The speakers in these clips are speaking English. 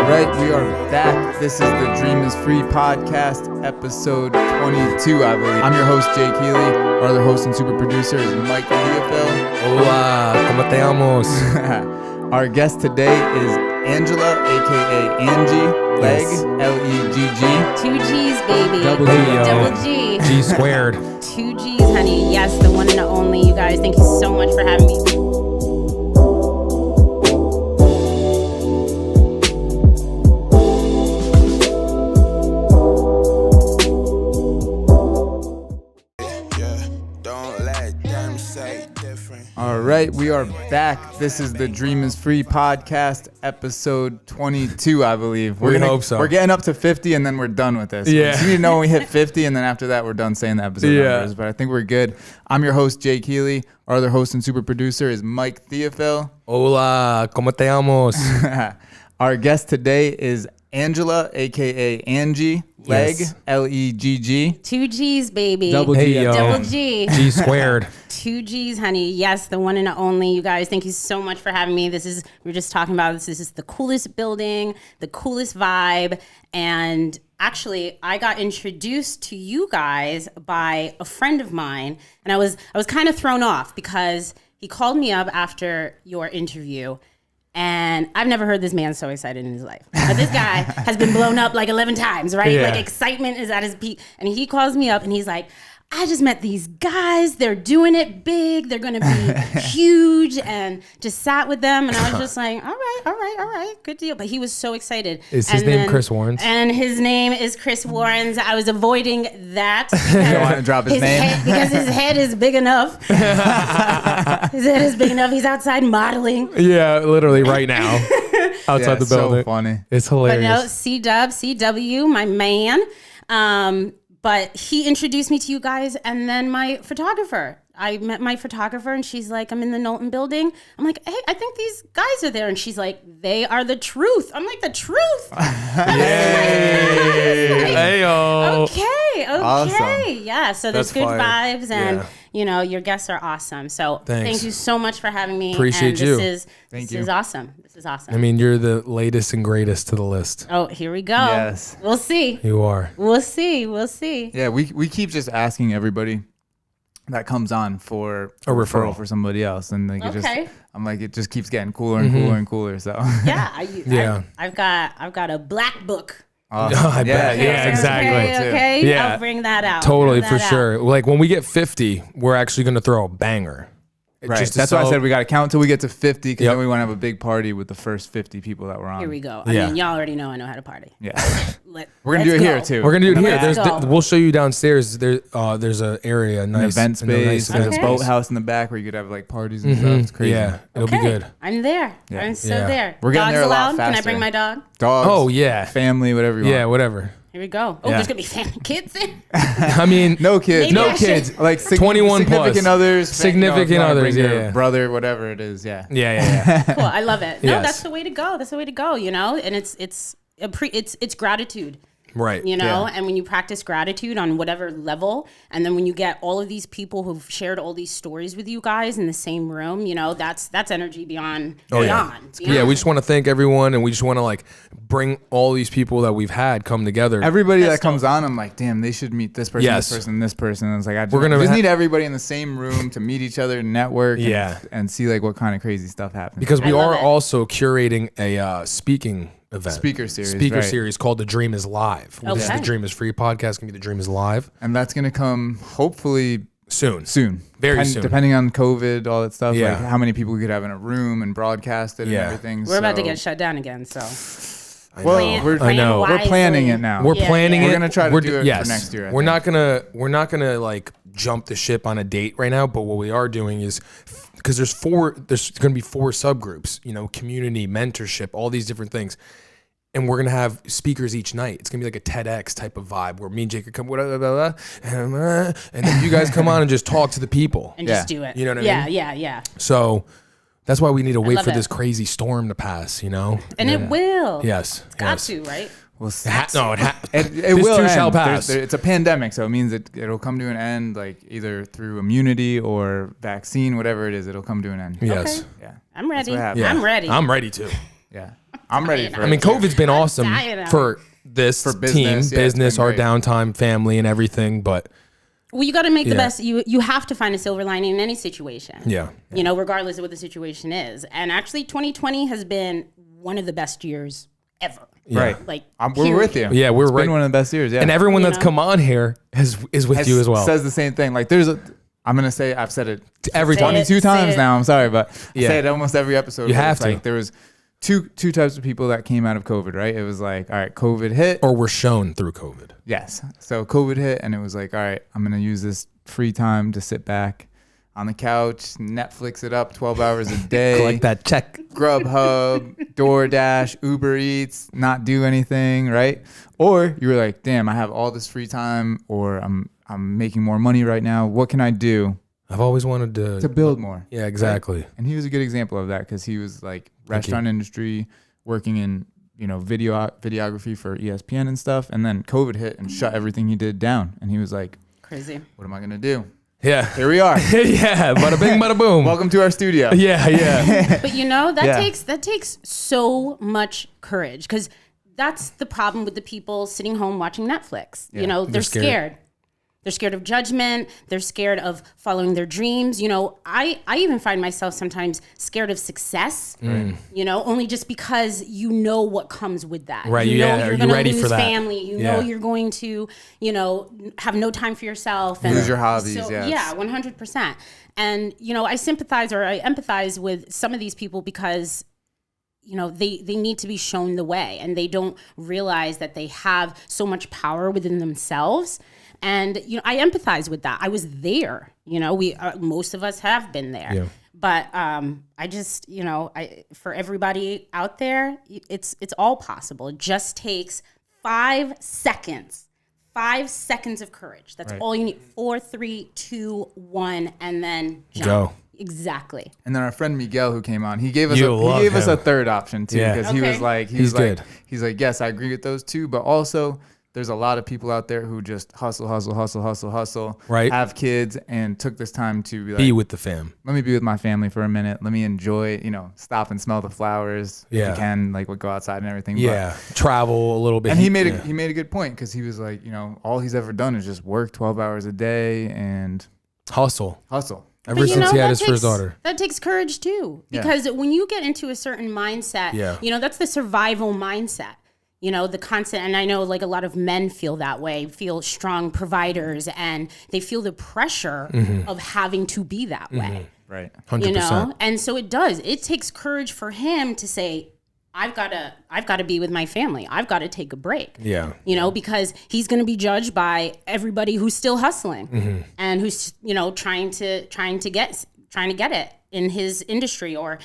right, we are back. This is the Dream is Free podcast, episode 22, I believe. I'm your host, Jay Keeley. Our other host and super producer is Mike Theophil. Hola, ¿cómo te amos? Our guest today is Angela, a.k.a. Angie Legg, Yes. L-E-G-G. 2 G's, baby. Double G, yo. Double G. G squared. 2 G's, honey. Yes, the one and only. You guys, thank you so much for having me. All right, we are back. This is the Dream is Free podcast, episode 22, I believe. We hope so. We're getting up to 50 and then we're done with this. Yeah. So you need to know when we hit 50 and then after that we're done saying the episode numbers. But I think we're good. I'm your host, Jay Keeley. Our other host and super producer is Mike Theophil. Hola, ¿cómo te amos? Our guest today is Angela, a.k.a. Angie Legg, Yes. L-E-G-G. 2 G's, baby. Double Hey, G. yo. Double G. G squared. 2 G's, honey. Yes, the one and only. You guys, thank you so much for having me. We were just talking about this. This is the coolest building, the coolest vibe. And actually, I got introduced to you guys by a friend of mine. And I was kind of thrown off because he called me up after your interview. And I've never heard this man so excited in his life. But this guy has been blown up like 11 times, right? Yeah. Like excitement is at his peak. And he calls me up and he's like, I just met these guys. They're doing it big. They're going to be huge. And just sat with them. And I was just like, all right. Good deal. But he was so excited. Is his name Chris Warrens? And his name is Chris Warrens. I was avoiding that. You don't want to drop his name? Because his head is big enough. His head is big enough. He's outside modeling. Yeah, literally right now. Outside the building. So funny. It's But hilarious. no, CW, my man. But he introduced me to you guys and then my photographer. I met my photographer and she's like, I'm in the Knowlton building. I'm like, hey, I think these guys are there. And she's like, they are the truth. I'm like, the truth? Hey, yo. Okay. Awesome. Yeah, so there's That's good fire. vibes and, Yeah. your guests are awesome. So Thanks. thank you so much for having me. Appreciate and you. This Thank you. is awesome. This is awesome. I mean, you're the latest and greatest to the list. Oh, here we go. Yes. We'll see. You are. We'll see. Yeah, we keep just asking everybody that comes on for A referral. for somebody else, and like Okay. I'm like it just keeps getting cooler and cooler and cooler. So Yeah, Yeah. I've got a black book. Awesome. I bet. Yeah, exactly. Okay. Yeah. I'll bring that out. Totally, Bring for that out. sure. Like when we get 50, we're actually going to throw a banger. Right. Just to That's why I sell- said we got to count till we get to 50, because Yep. then we want to have a big party with the first 50 people that were on. Here we go. I Yeah. mean, y'all already know I know how to party. Yeah, We're gonna do it here too. We're gonna do it here. Let's go. We'll show you downstairs. There's an area, An nice event space, nice there's Okay. a boathouse in the back where you could have like parties and stuff. It's crazy. Yeah, it'll be good. I'm there. Yeah. I'm so Yeah. there. We're getting Dogs there a lot allowed? Can I faster. bring my dog? Dogs. Oh yeah, Family, whatever you yeah, want. whatever. Here we go. Oh, Yeah. there's gonna be family kids there. I mean, No kids. Maybe no I should- kids. Like 21 plus. significant others. Significant you wanna others, bring your yeah. brother, whatever it is. Yeah. Yeah. Cool. I love it. No, Yes. that's the way to go. That's the way to go. And it's gratitude. Right. And when you practice gratitude on whatever level, and then when you get all of these people who've shared all these stories with you guys in the same room, that's energy beyond. Yeah, we just want to thank everyone, and we just want to like bring all these people that we've had come together. Everybody That's that comes on, I'm like, damn, they should meet this person, Yes. this person, this person. And it's like, We're gonna just ha- need everybody in the same room to meet each other, network, Yeah. and see like what kind of crazy stuff happens. because we I love are it. also curating a speaking event. Speaker series, right. Called The Dream is Live. Which is Okay. The Dream is Free podcast. Can be The Dream is Live And that's gonna come hopefully soon. Very soon. depending on COVID, all that stuff. Yeah. Like how many people we could have in a room and broadcast it Yeah. and everything. We're about to So- get shut down again, so Well, Plan- we're, plan I know. we're planning wisely. it now. We're Yeah, planning yeah. it. We're gonna try to do it for yes. next year, I We're think. not gonna like jump the ship on a date right now. But what we are doing is because there's going to be 4 subgroups. Community, mentorship, all these different things. And we're going to have speakers each night. It's going to be like a TEDx type of vibe where me and Jake could come, blah, blah, blah, blah, and then you guys come on and just talk to the people. and Yeah. just do it. You know what I mean? Yeah. So that's why we need to wait love for it. this crazy storm to pass, And Yeah. it will. Yes. Got yes. to, right? We'll see. It It this will too end. shall pass. It's a pandemic, so it means it'll come to an end, like either through immunity or vaccine, whatever it is. It'll come to an end. Yes. Okay. Yeah. I'm ready. what happens. Yeah. I'm ready. I'm ready too. Yeah. I'm ready for I mean, it. COVID's been awesome dying. for this business, team, yeah, it's business, been our great. downtime, family, and everything. But Well, you got to make the Yeah. best. You have to find a silver lining in any situation. yeah, You know, regardless of what the situation is. And actually, 2020 has been one of the best years ever. Right. Like, We're with you. Yeah, we're It's right. been one of the best years. Yeah. and everyone You that's know? come on here is with you as well. Says the same thing. Like I'm going to say, I've said it Every time. 22 Say times it. now. I'm sorry, but Yeah. I say it almost every episode. You where have it's to. Like, there was two types of people that came out of COVID, right? It was like, all right, COVID hit. Or we're shown through COVID. Yes. So COVID hit, and it was like, all right, I'm going to use this free time to sit back on the couch, Netflix it up 12 hours a day. Collect that check. Grubhub, DoorDash, Uber Eats, not do anything, right? Or you were like, damn, I have all this free time, or I'm making more money right now. What can I do I've always wanted to build more? Yeah, exactly. And he was a good example of that because he was like restaurant industry, working in videography for ESPN and stuff. And then COVID hit and shut everything he did down. And he was like, crazy. what am I gonna do? Yeah. Here we are. Yeah. Bada bing, bada boom. Welcome to our studio. Yeah, yeah. But you know, that Yeah. takes so much courage, because that's the problem with the people sitting home watching Netflix. You know, they're scared. They're scared of judgment. They're scared of following their dreams. You know, I even find myself sometimes scared of success, you know, only just because you know what comes with that. Right, You know yeah, you're are you going to ready lose for that? family. You Yeah. know you're going to, you know, have no time for yourself. And Lose your hobbies, So, yes. yeah, 100%. And, you know, I empathize with some of these people because, you know, they need to be shown the way, and they don't realize that they have so much power within themselves. And, you know, I empathize with that. I was there, you know, most of us have been there. Yeah. But I just, you know, for everybody out there, it's all possible. It just takes 5 seconds. 5 seconds of courage. That's all you need. 4, 3, 2, 1, and then jump. Go. Exactly. And then our friend Miguel, who came on, he gave us You love us a him. third option too, Yeah. because he was Okay. like, He's good. he's like, yes, I agree with those two, but also there's a lot of people out there who just hustle, Right. have kids, and took this time to be like, Be with the fam. let me be with my family for a minute. Let me enjoy, stop and smell the flowers. If Yeah. you can, like, we'll go outside and everything. Yeah. Travel a little bit. And he made yeah. he made a good point, because he was like, all he's ever done is just work 12 hours a day and Hustle. hustle. Ever But, you since know, he had that his first takes- daughter. That takes courage too, Yeah. because when you get into a certain mindset, Yeah. you know, that's the survival mindset. You know, the constant, and I know like a lot of men feel that way, feel strong providers, and they feel the pressure of having to be that way. Right. 100%. You know, and so it does. It takes courage for him to say, I've got to be with my family. I've got to take a break. Yeah. You know, because he's going to be judged by everybody who's still hustling and who's, you know, trying to get it in his industry or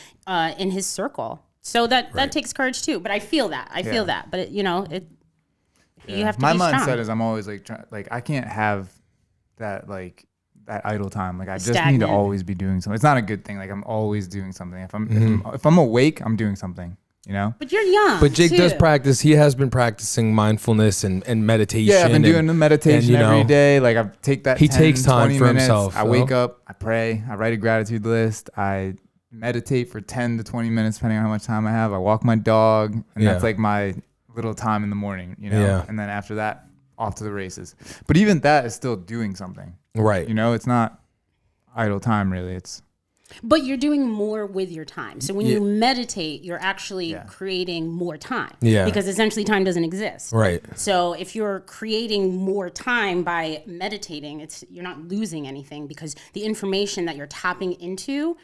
in his circle. So that takes courage too. But I feel that. I feel that. But you have to My be mindset strong. is I'm always like, I can't have that that idle time. Like, I just need Stagnant. to always be doing something. It's not a good thing. Like, I'm always doing something. If I'm awake, I'm doing something. But you're young. But Jake does too. practice. He has been practicing mindfulness and meditation. Yeah, I've been doing the meditation and, every day. Like, I take that. He 10, takes time 20 for minutes. himself, I though. wake up. I pray. I write a gratitude list. I meditate for 10 to 20 minutes, depending on how much time I have. I walk my dog, and Yeah. that's like my little time in the morning. Yeah. And then after that, off to the races. But even that is still doing something. Right. It's not idle time, really. But you're doing more with your time. So when you meditate, you're actually Yeah. creating more time. Yeah. Because essentially time doesn't exist. Right. So if you're creating more time by meditating, you're not losing anything, because the information that you're tapping into,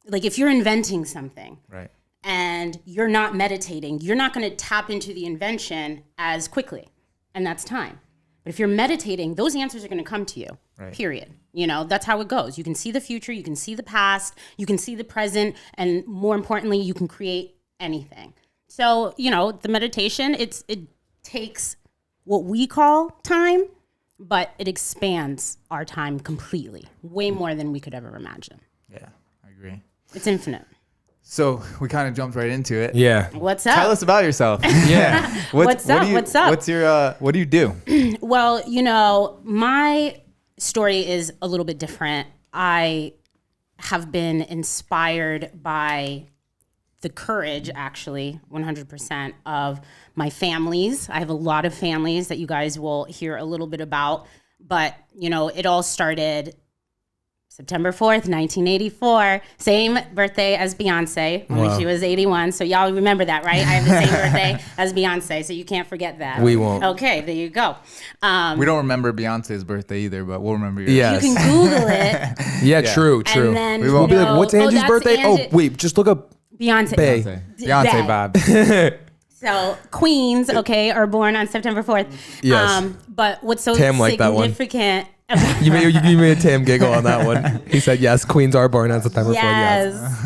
like if you're inventing something Right. and you're not meditating, you're not going to tap into the invention as quickly. And that's time. But if you're meditating, those answers are going to come to you. Right. Period. That's how it goes. You can see the future, you can see the past, you can see the present, and more importantly, you can create anything. So, the meditation, it takes what we call time, but it expands our time completely, way more than we could ever imagine. Yeah, I agree. It's infinite. So we kind of jumped right into it. Yeah. What's up? Tell us about yourself. Yeah. What's up? What's up? What's your what do you do? Well, my story is a little bit different. I have been inspired by the courage, actually, 100% of my families. I have a lot of families that you guys will hear a little bit about. But, you know, it all started September 4th, 1984. Same birthday as Beyonce when she was 81. So y'all remember that, right? I have the same birthday as Beyonce, so you can't forget that. We won't. Okay, there you go. We don't remember Beyonce's birthday either, but we'll remember yours. Yes. You can Google it. Yeah, true. And then, We won't Be like, what's Angie's that's birthday? Angie- Oh, wait, just look up Beyonce. Bay. Beyonce Bay. vibes. So queens, okay, are born on September 4th. Yes. But what's so Tam liked that one. significant You made a Tam giggle on that one. He said, yes, queens are born on September 4th. Yes.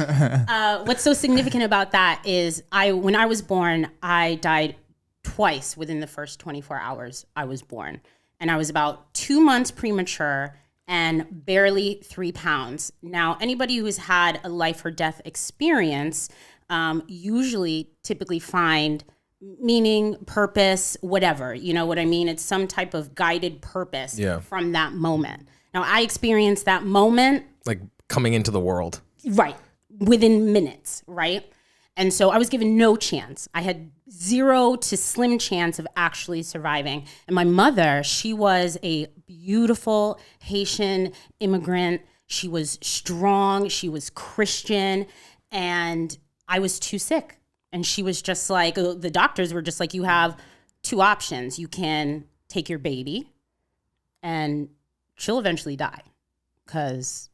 Yes. What's so significant about that is when I was born, I died twice within the first 24 hours I was born. And I was about 2 months premature and barely 3 pounds. Now, anybody who's had a life or death experience usually typically find meaning, purpose, whatever. You know what I mean? It's some type of guided purpose from that moment. Now, I experienced that moment. Like coming into the world. Right. Within minutes, right? And so I was given no chance. I had 0 to slim chance of actually surviving. And my mother, she was a beautiful Haitian immigrant. She was strong. She was Christian. And I was too sick. And she was just like, the doctors were just like, you have 2 options. You can take your baby and she'll eventually die because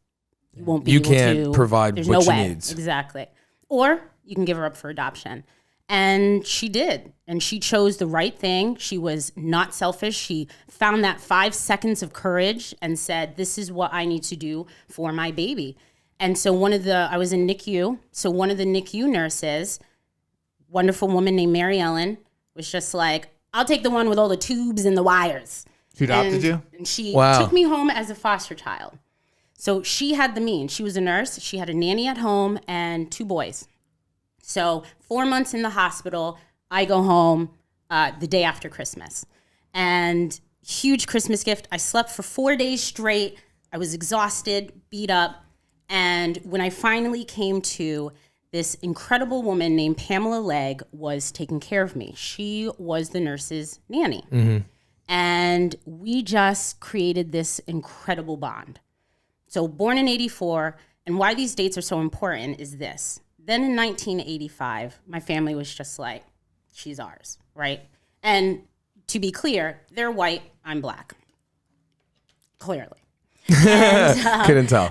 you won't be You able can't to provide there's what no she way. needs. Exactly. Or you can give her up for adoption. And she did. And she chose the right thing. She was not selfish. She found that 5 seconds of courage and said, this is what I need to do for my baby. And so I was in NICU. So one of the NICU nurses, wonderful woman named Mary Ellen, was just like, I'll take the one with all the tubes and the wires. She adopted you? And she Wow. took me home as a foster child. So she had the means. She was a nurse. She had a nanny at home and 2 boys. So 4 months in the hospital, I go home the day after Christmas. And huge Christmas gift. I slept for 4 days straight. I was exhausted, beat up. And when I finally came to, this incredible woman named Pamela Legg was taking care of me. She was the nurse's nanny. Mm-hmm. And we just created this incredible bond. So born in 84, and why these dates are so important is this. Then in 1985, my family was just like, she's ours, right? And to be clear, they're white, I'm black. Clearly. And, Couldn't tell.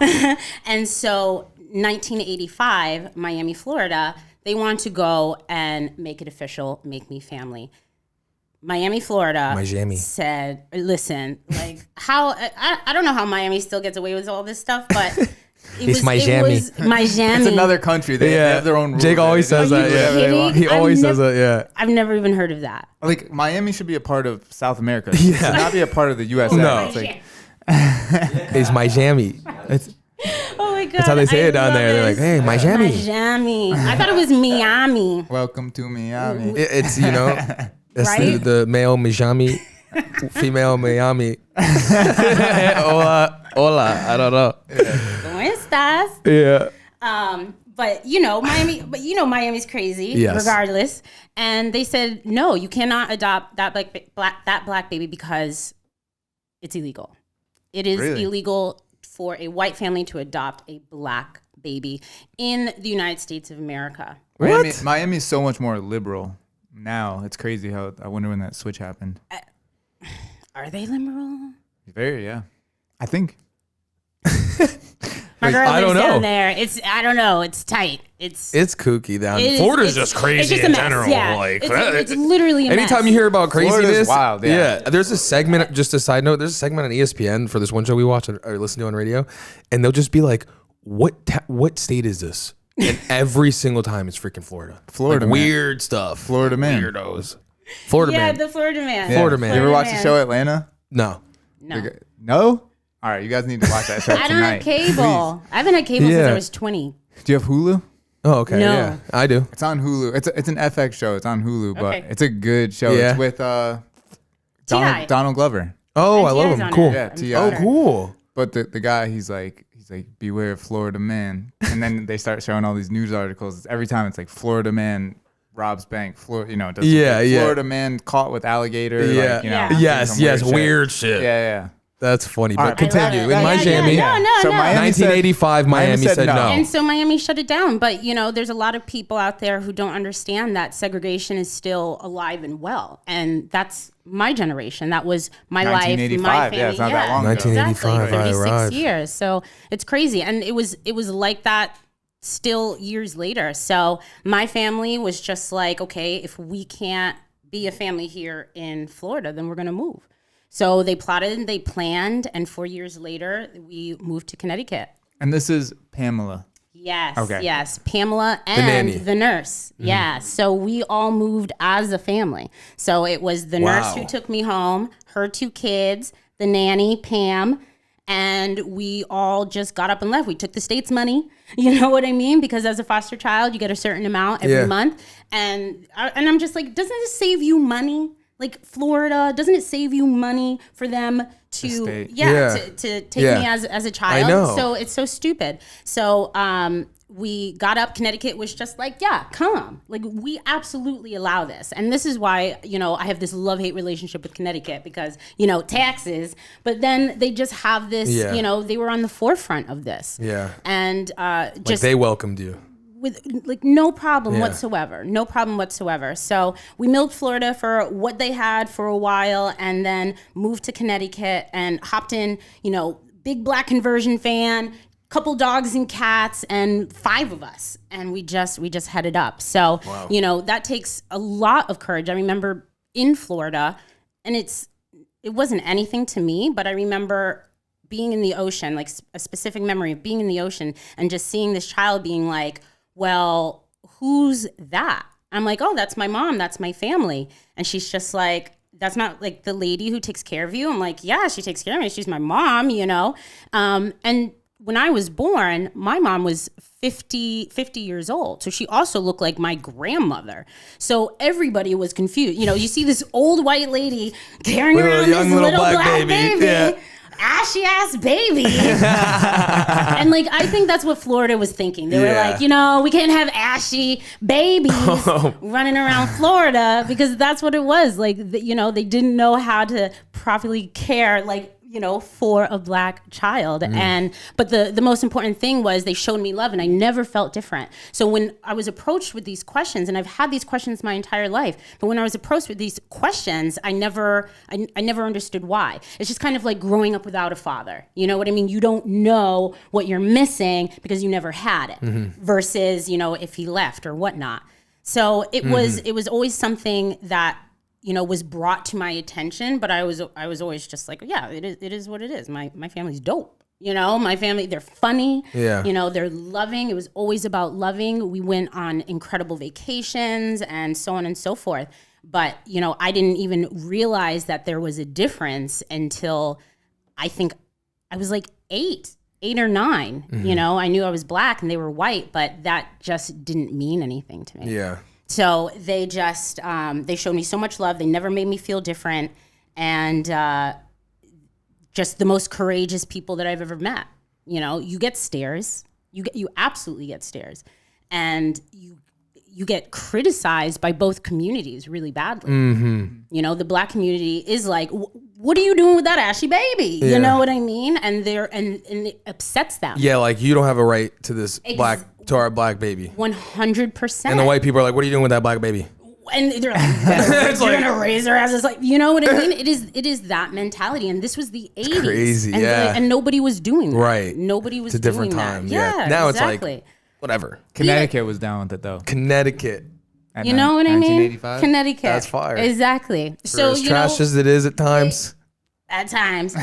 and so 1985, Miami, Florida, they wanted to go and make it official, make me family. Miami, Florida said, listen, like I don't know how Miami still gets away with all this stuff, but it was Miami. It's another country. They have their own rules. Jake always says that. Yeah, he always says that. Yeah. I've never even heard of that. Like Miami should be a part of South America. It should not be a part of the USA. No. It's like, It's Miami. Oh my God. That's how they say it down there. They're like, hey, Miami. Miami. I thought it was Miami. welcome to Miami. It's, you know, it's Right? the male Miami, female Miami. Hola. I don't know. ¿Cómo estás? Yeah. But Miami's crazy, Yes. regardless. And they said, no, you cannot adopt that black baby because it's illegal. It is illegal for a white family to adopt a black baby in the United States of America. Miami is so much more liberal now. It's crazy how I wonder when that switch happened. Are they liberal? Very, yeah. I think. My girl I lives don't know. down there. I don't know. It's tight. It's kooky down. it is- Florida's it's- just crazy it's just a in mess. general. Yeah. Like it's literally a anytime mess. you hear about craziness, Florida's wild, yeah. There's a segment. Just a side note. There's a segment on ESPN for this one show we watch or listen to on radio, and they'll just be like, "What state is this?" And every single time it's freaking Florida. Florida, like, man. weird stuff. Florida man. Weirdos. Florida Yeah, man. the Florida man. Yeah. Florida man. You ever watch the man. show Atlanta? No. No. No? All right, you guys need to watch that show I don't tonight. have cable. I haven't had cable since Yeah. I was 20. Do you have Hulu? Oh, okay. No. Yeah, I do. It's on Hulu. It's an FX show. It's on Hulu, but Okay. it's a good show. Yeah. It's with T.I. Donald Glover. Oh, I And love T.I.'s him. on Cool. it. Yeah, I'm T.I. Oh, sure. cool. But the guy, he's he's like, beware of Florida man. And then they start showing all these news articles. Every time it's like Florida man robs bank, does Florida man caught with alligator. Yeah. Like, you know, Yes. Weird shit. Yeah. That's funny. All But right. continue. In Yeah, Miami, So Miami 1985, Miami said no. And so Miami shut it down. But, there's a lot of people out there who don't understand that segregation is still alive and well. And that's my generation. That was my life, my 1985. family. Yeah, it's not that long ago. 1985, Exactly. 36 right. years. So it's crazy. And it was like that still years later. So my family was just like, okay, if we can't be a family here in Florida, then we're going to move. So they plotted and they planned, and 4 years later, we moved to Connecticut. And this is Pamela. Yes, Okay. yes. Pamela and nanny. the nurse. Yeah. So we all moved as a family. So it was the nurse who took me home, her 2 kids, the nanny, Pam, and we all just got up and left. We took the state's money, you know what I mean? Because as a foster child, you get a certain amount every month. And I'm just like, doesn't this save you money? Like Florida, doesn't it save you money for them to to take me as a child? I know. So it's so stupid. So we got up. Connecticut was just like, yeah, come. Like, we absolutely allow this. And this is why, I have this love-hate relationship with Connecticut because, taxes. But then they just have this, they were on the forefront of this. Yeah. And Like they welcomed you. with like no problem whatsoever. So we milked Florida for what they had for a while and then moved to Connecticut and hopped in, big black conversion van, couple dogs and cats and 5 of us. And we just headed up. So, that takes a lot of courage. I remember in Florida and it wasn't anything to me, but I remember being in the ocean, like a specific memory of being in the ocean and just seeing this child being like, well, who's that? I'm like, oh, that's my mom. That's my family. And she's just like, that's not like the lady who takes care of you. I'm like, yeah, she takes care of me. She's my mom, And when I was born, my mom was 50 years old. So she also looked like my grandmother. So everybody was confused. You see this old white lady carrying around this little black baby. Yeah. Ashy ass baby. And like, I think that's what Florida was thinking. They were like, we can't have ashy babies running around Florida because that's what it was. Like, they didn't know how to properly care, like, for a black child. But the most important thing was they showed me love and I never felt different. So when I was approached with these questions, and I've had these questions my entire life, but when I was approached with these questions, I never understood why. It's just kind of like growing up without a father. You know what I mean? You don't know what you're missing because you never had it versus, if he left or whatnot. So it was always something that was brought to my attention, but I was always just like, yeah, it is what it is. My family's dope. My family, they're funny. Yeah. They're loving. It was always about loving. We went on incredible vacations and so on and so forth. But, I didn't even realize that there was a difference until I think I was like 8 or 9. I knew I was black and they were white, but that just didn't mean anything to me. Yeah. So they just, they showed me so much love. They never made me feel different. And just the most courageous people that I've ever met. You get stares. You absolutely get stares. And you get criticized by both communities really badly. The black community is like, what are you doing with that ashy baby? Yeah. You know what I mean? And and it upsets them. Yeah, like you don't have a right to this to our black baby. 100%. And the white people are like, what are you doing with that black baby? And they're like, you're gonna raise her as it's like, you know what I mean? It is that mentality, and this was the 80s. Crazy, and and nobody was doing that. Right. Nobody was. It's a different doing time. That. Yeah. Now exactly. it's like whatever. Connecticut was down with it though. Connecticut. At You know what I mean? 1985. Connecticut. That's fire. Exactly. So as trash as it is at times. At times,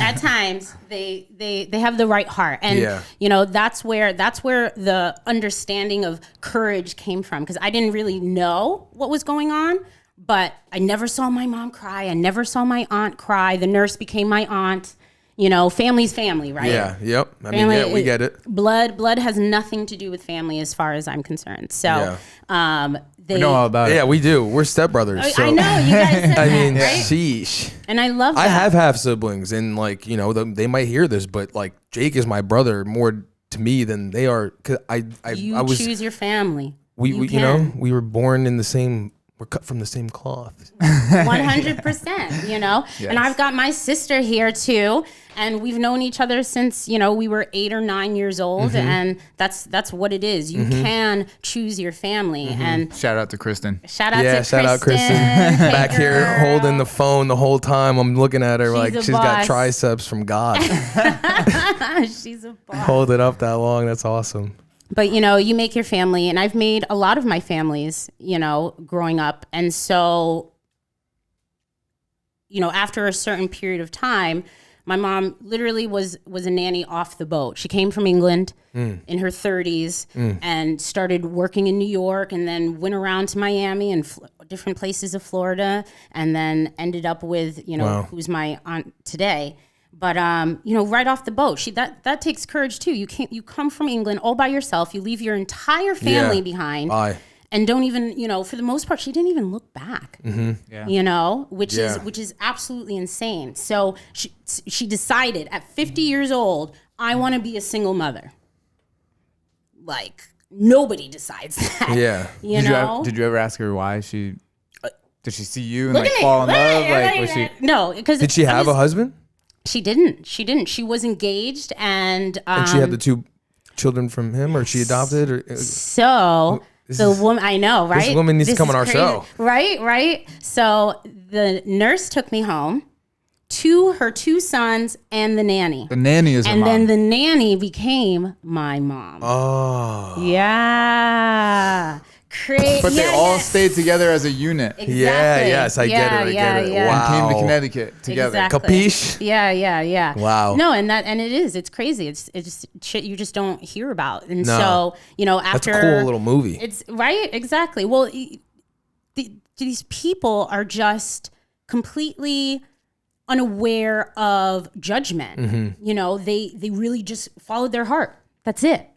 they have the right heart, and Yeah. that's where the understanding of courage came from. Because I didn't really know what was going on, but I never saw my mom cry. I never saw my aunt cry. The nurse became my aunt. Family's family, right? Yeah. Yep. I mean, Family, yeah, we get it. Blood has nothing to do with family, as far as I'm concerned. So, they We know all about it. Yeah, we do. We're stepbrothers. So. I know you guys said I that, mean, right? sheesh. And I love that. I have half siblings, and like they might hear this, but like Jake is my brother more to me than they are. Cause I was choose your family. we you know, we were born in the same. We're cut from the same cloth. 100%, you know? Yes. And I've got my sister here too. And we've known each other since, you know, we were 8 or 9 years old. And that's what it is. You can choose your family. And Shout out to Kristen. shout out to shout out Kristen. Hey, Back here girl. holding the phone the whole time. I'm looking at her She's like a she's got boss. triceps from God. She's a boss. Hold it up that long. That's awesome. But, you know, you make your family, and I've made a lot of my families, you know, growing up. And so, you know, after a certain period of time, my mom literally was a nanny off the boat. She came from England in her 30s and started working in New York, and then went around to Miami and different places of Florida, and then ended up with, you know, who's my aunt today. But you know, right off the boat, that takes courage too. You come from England all by yourself. You leave your entire family behind, and don't even, you know, for the most part, she didn't even look back. You know, which is absolutely insane. So she decided at 50 years old, I want to be a single mother. Like nobody decides that. Yeah. You know. Did you ever ask her why she? Did she see you and Look like at me. fall in Look at love? me. Like was she? No, because Did she have a husband? She didn't. She was engaged, and And she had the 2 children from him, or she adopted, or so the woman, I know, right? This woman needs to come on our crazy. show. Right. So the nurse took me home to her 2 sons and the nanny. The nanny is her And mom. then the nanny became my mom. Oh. Yeah. Crazy. But they all stayed together as a unit. Exactly. Yeah, yes, I get it. Yeah. Wow. And came to Connecticut together. Exactly. Capiche? Yeah. Wow. No, and it is. It's crazy. It's just shit you just don't hear about. And No. so, you know, That's after a cool little movie. It's right, exactly. Well, these people are just completely unaware of judgment. You know, they really just followed their heart. That's it.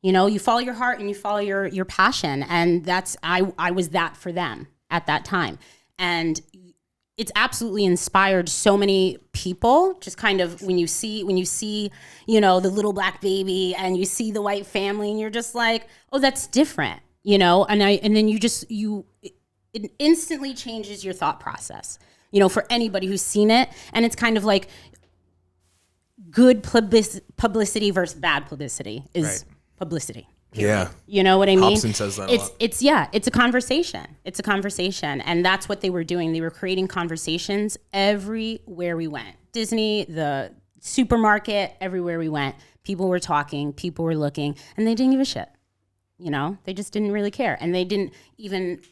You know, you follow your heart and you follow your passion, and that's I was that for them at that time, and it's absolutely inspired so many people. Just kind of when you see, you know, the little black baby and you see the white family, and you're just like, oh, that's different, you know, and then it instantly changes your thought process, you know, for anybody who's seen it, and it's kind of like good publicity versus bad publicity is. Right. Publicity. Yeah. You know what I mean? Hobson says that a lot. It's a conversation. It's a conversation. And that's what they were doing. They were creating conversations everywhere we went. Disney, the supermarket, everywhere we went. People were talking, people were looking, and they didn't give a shit. You know, they just didn't really care. And they didn't even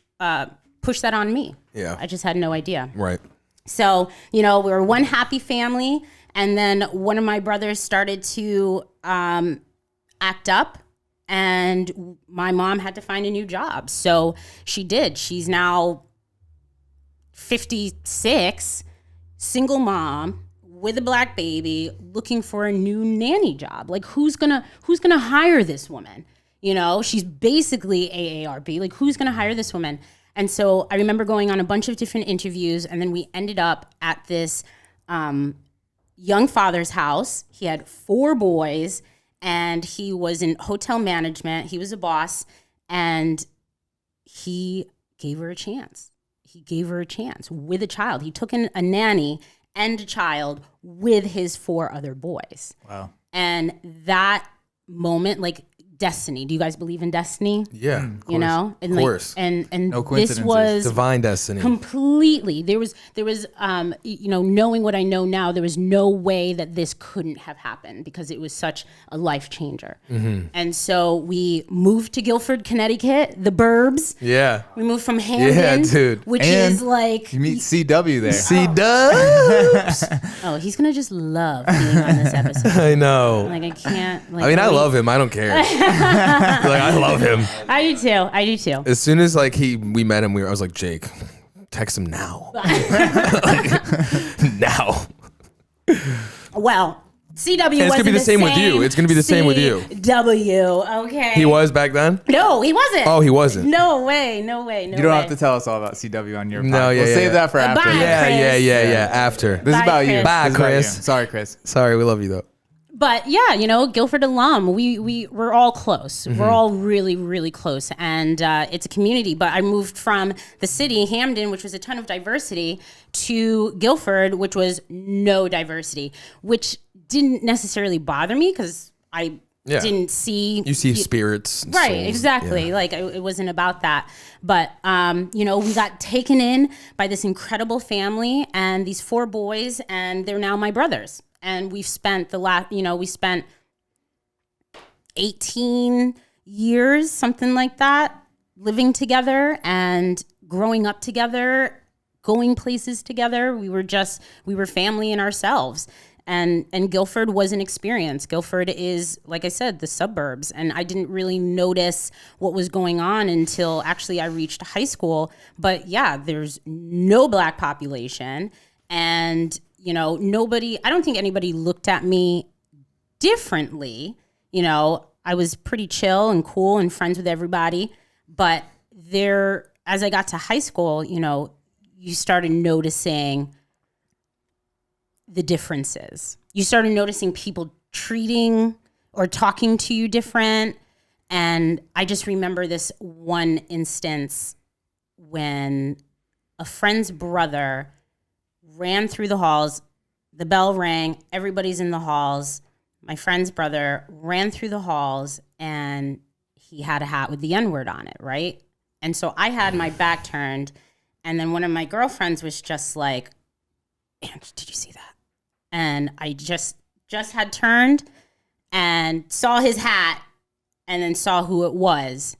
push that on me. Yeah. I just had no idea. Right. So, you know, we were one happy family. And then one of my brothers started to act up, and my mom had to find a new job. So she did. She's now 56, single mom with a black baby, looking for a new nanny job. Like who's gonna hire this woman? You know, she's basically AARP. Like who's gonna hire this woman? And so I remember going on a bunch of different interviews, and then we ended up at this young father's house. He had 4 boys, and he was in hotel management. He was a boss, and he gave her a chance. He gave her a chance with a child. He took in a nanny and a child with his 4 other boys. Wow. And that moment, like destiny. Do you guys believe in destiny? Yeah. You know? And of course. Like, and No this coincidences. was Divine destiny. completely. There was you know, knowing what I know now, there was no way that this couldn't have happened because it was such a life changer. And so we moved to Guilford, Connecticut, the burbs. Yeah. We moved from Hamden, dude. which And is like, You meet CW there. C-dubs. oh, he's gonna just love being on this episode. I know. Like I can't. Like, I mean, I love him. I don't care. Like, I love him. I do too. As soon as like we met him, I was like, Jake, text him now. Now. Well, CW. And it's gonna be the same with you. It's gonna be the same with you. CW. Okay. He was back then? No, he wasn't. Oh, he wasn't. No way. No You don't have to tell us all about CW on your No, podcast. yeah, We'll yeah, save yeah. that for after. Bye. Yeah. Chris. After. This is Bye, about you. Chris. Bye, This is about you. Chris. Sorry, Chris. Sorry, we love you though. But yeah, Guilford alum, we're all close. Mm-hmm. We're all really, really close. And it's a community. But I moved from the city, Hamden, which was a ton of diversity, to Guilford, which was no diversity, which didn't necessarily bother me because I didn't see. You see spirits. And right, souls. exactly. Yeah. Like it wasn't about that. But, we got taken in by this incredible family and these 4 boys, and they're now my brothers. And we've spent we spent 18 years, something like that, living together and growing up together, going places together. We were family in ourselves. And Guilford was an experience. Guilford is, like I said, the suburbs. And I didn't really notice what was going on until actually I reached high school. But yeah, there's no Black population. And I don't think anybody looked at me differently. I was pretty chill and cool and friends with everybody. But as I got to high school, you started noticing the differences. You started noticing people treating or talking to you different. And I just remember this one instance when a friend's brother ran through the halls. The bell rang. Everybody's in the halls. My friend's brother ran through the halls and he had a hat with the N-word on it, right? And so I had my back turned. And then one of my girlfriends was just like, Ange, did you see that? And I just had turned and saw his hat and then saw who it was.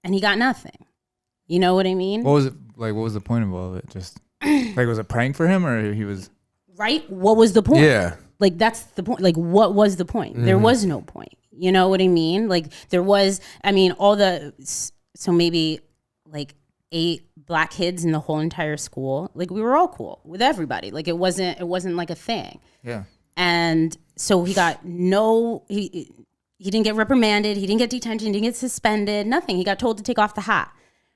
And he got nothing. You know what I mean? What was it like? What was the point of all of it? Just like, was it a prank for him, or he was right? What was the point? Yeah. Like, that's the point. Like, what was the point? There was no point. You know what I mean? Like, there was, so maybe like 8 Black kids in the whole entire school. Like, we were all cool with everybody. Like, it wasn't like a thing. Yeah. And so he got he didn't get reprimanded. He didn't get detention. He didn't get suspended. Nothing. He got told to take off the hat.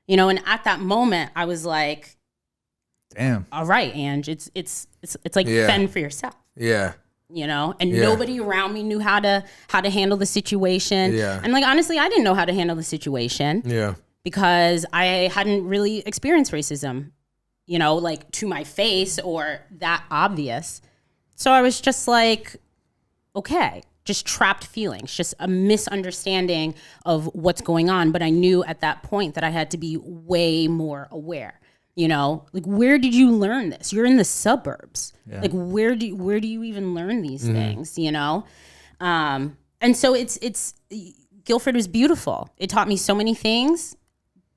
And at that moment, I was like, damn. All right, Ange, it's like fend for yourself. Yeah. And nobody around me knew how to handle the situation. Yeah. And like, honestly, I didn't know how to handle the situation. Yeah. Because I hadn't really experienced racism, like to my face or that obvious. So I was just like, okay, just trapped feelings, just a misunderstanding of what's going on. But I knew at that point that I had to be way more aware. Like, where did you learn this? You're in the suburbs. Yeah. Like, where do you even learn these things? And so it's Guilford was beautiful. It taught me so many things,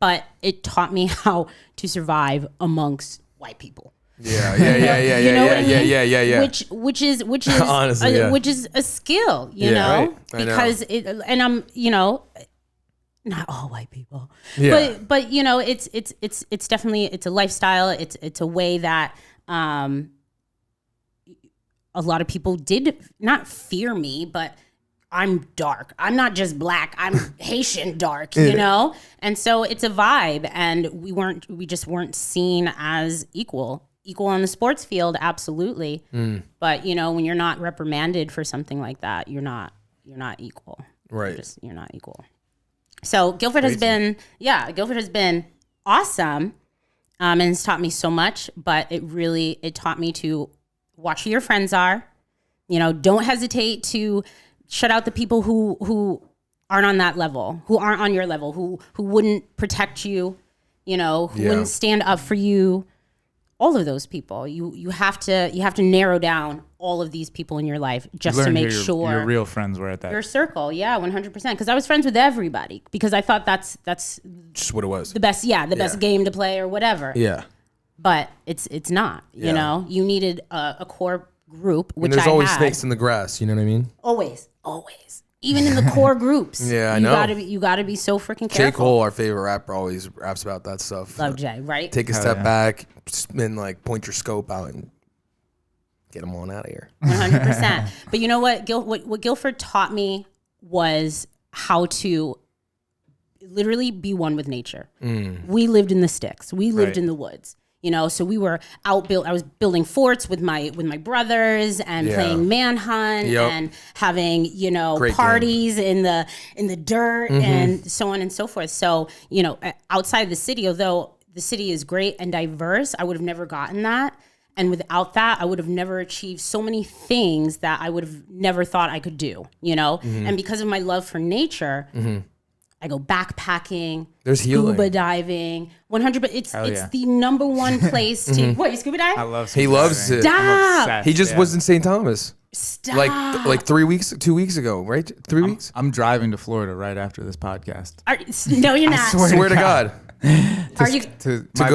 but it taught me how to survive amongst white people. Yeah. You know what I mean? Yeah. Which is Honestly, which is a skill, you know, right. because and I'm, not all white people, Yeah. but it's definitely, it's a lifestyle. It's a way that a lot of people did not fear me, but I'm dark. I'm not just Black. I'm Haitian dark, And so it's a vibe, and we just weren't seen as equal on the sports field. Absolutely. But when you're not reprimanded for something like that, you're not equal. Right. You're not equal. So Guilford has been awesome. And it's taught me so much, but it taught me to watch who your friends are. Don't hesitate to shut out the people who aren't on that level, who aren't on your level, who wouldn't protect you, who wouldn't stand up for you. All of those people, you have to narrow down all of these people in your life just to make sure your real friends were at that. Your circle, 100%. Because I was friends with everybody because I thought that's just what it was. The best game to play or whatever. Yeah. But it's not. You needed a core group, which and there's I always had. snakes in the grass. You know what I mean? Always. Even in the core groups. Yeah, I know. You gotta be so freaking careful. J. Cole, our favorite rapper, always raps about that stuff. Love Jay, right? Take a step back, and like point your scope out and get them on out of here. 100%. But you know what? What Guilford taught me was how to literally be one with nature. We lived in the sticks. We lived in the woods. So we were I was building forts with my brothers and playing manhunt and having, Great parties in the dirt and so on and so forth. So, outside the city, although the city is great and diverse, I would have never gotten that. And without that, I would have never achieved so many things that I would have never thought I could do, And because of my love for nature, I go backpacking, There's healing. scuba diving, 100. But it's the number one place to. What, you scuba dive? I love. He loves it. Stop. He just was in St. Thomas. Stop. Like 2 weeks ago, right? 3 weeks? I'm driving to Florida right after this podcast. No, you're not. Swear to God. Are you?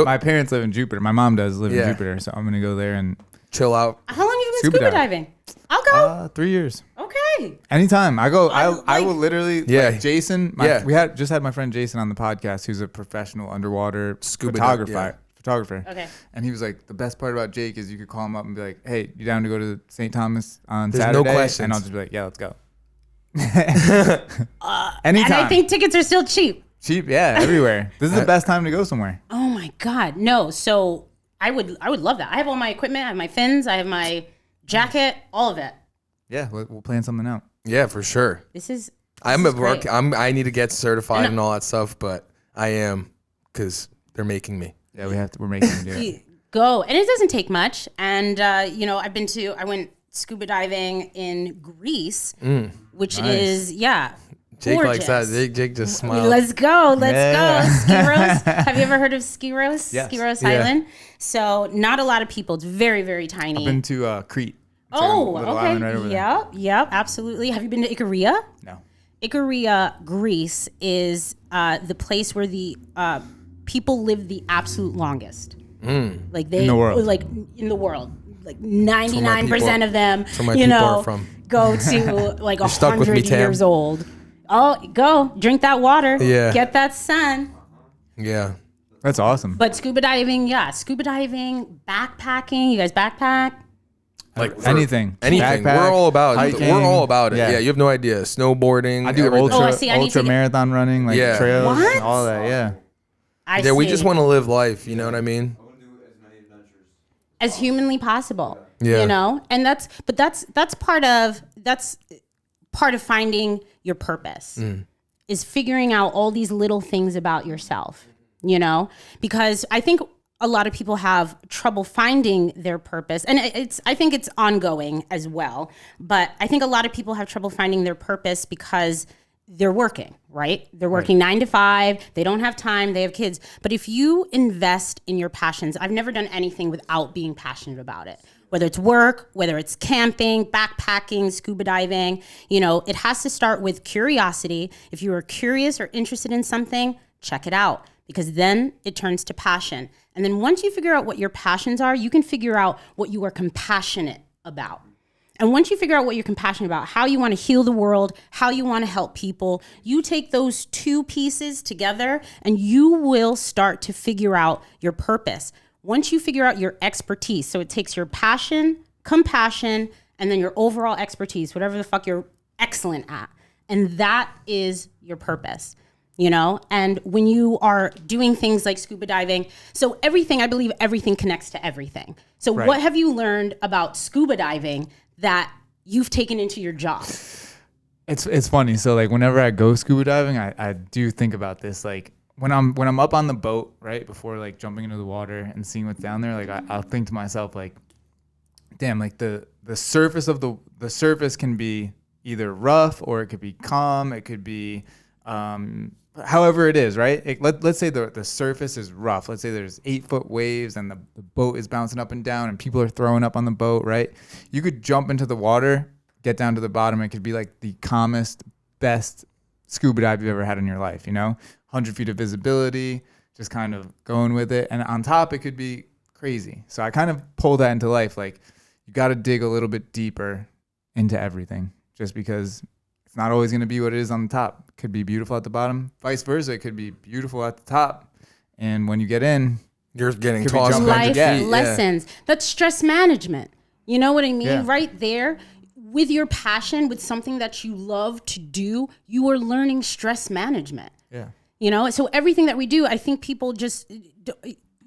My parents live in Jupiter. My mom does live in Jupiter, so I'm gonna go there and chill out. How long have you been scuba diving? I'll go. 3 years. Okay. Anytime I go, I will literally. Yeah. Like Jason. We just had my friend Jason on the podcast, who's a professional underwater photographer. Okay. And he was like, the best part about Jake is you could call him up and be like, hey, you down to go to St. Thomas on There's Saturday? no questions. And I'll just be like, yeah, let's go. Anytime. And I think tickets are still cheap. Cheap, yeah, everywhere. This is the best time to go somewhere. Oh my God, no! So I would love that. I have all my equipment. I have my fins. I have my jacket. All of it. Yeah, we'll plan something out. Yeah, for sure. I need to get certified and all that stuff, but I am because they're making me. Yeah, we're making them do it. Go, and it doesn't take much. And I went scuba diving in Greece, which is Jake gorgeous. likes that. Jake just smiled. Let's go. Skiros. Have you ever heard of Skiros? Yes. Skiros Island. So not a lot of people. It's very, very tiny. I've been to Crete. It's Oh, a little okay. island right over there. Yep, absolutely. Have you been to Ikaria? No. Ikaria, Greece is the place where the people live the absolute longest. Like In the world. Like in the world. Like 99% of them, where my people are from. go to like stuck with me, 100 Tam. years old. Oh, go drink that water. Yeah. Get that sun. Yeah. That's awesome. But scuba diving, backpacking. You guys backpack? Like anything. Anything. Backpack, We're all about it. hiking. We're all about it. Yeah. Yeah, you have no idea. Snowboarding. I do everything. ultra marathon running, like Yeah. trails, What? and all that. Yeah. I we see. just want to live life. You know what I mean? As humanly possible. Yeah. And that's part of finding your purpose is figuring out all these little things about yourself, because I think a lot of people have trouble finding their purpose, and I think it's ongoing as well, but I think a lot of people have trouble finding their purpose because they're working, right? They're working 9 to 5. They don't have time. They have kids. But if you invest in your passions, I've never done anything without being passionate about it. Whether it's work, whether it's camping, backpacking, scuba diving, it has to start with curiosity. If you are curious or interested in something, check it out, because then it turns to passion. And then once you figure out what your passions are, you can figure out what you are compassionate about. And once you figure out what you're compassionate about, how you want to heal the world, how you want to help people, you take those two pieces together and you will start to figure out your purpose. Once you figure out your expertise, so it takes your passion, compassion, and then your overall expertise, whatever the fuck you're excellent at. And that is your purpose, And when you are doing things like scuba diving, so I believe everything connects to everything. So What have you learned about scuba diving that you've taken into your job? It's funny. So like whenever I go scuba diving, I do think about this. Like when I'm up on the boat, right, before like jumping into the water and seeing what's down there, like I'll think to myself like, damn, like the surface of the surface can be either rough or it could be calm. It could be however it is, right? Let's say the surface is rough. Let's say there's 8-foot waves and the boat is bouncing up and down and people are throwing up on the boat, right? You could jump into the water, get down to the bottom. It could be like the calmest, best scuba dive you've ever had in your life, 100 feet of visibility, just kind of going with it. And on top, it could be crazy. So I kind of pull that into life. Like you got to dig a little bit deeper into everything, just because it's not always going to be what it is on the top. It could be beautiful at the bottom. Vice versa, it could be beautiful at the top. And when you get in, you're getting could be tossed. jumping Life Yeah. lessons. That's stress management. You know what I mean? Yeah. Right there, with your passion, with something that you love to do, you are learning stress management. Yeah. So everything that we do, I think people just,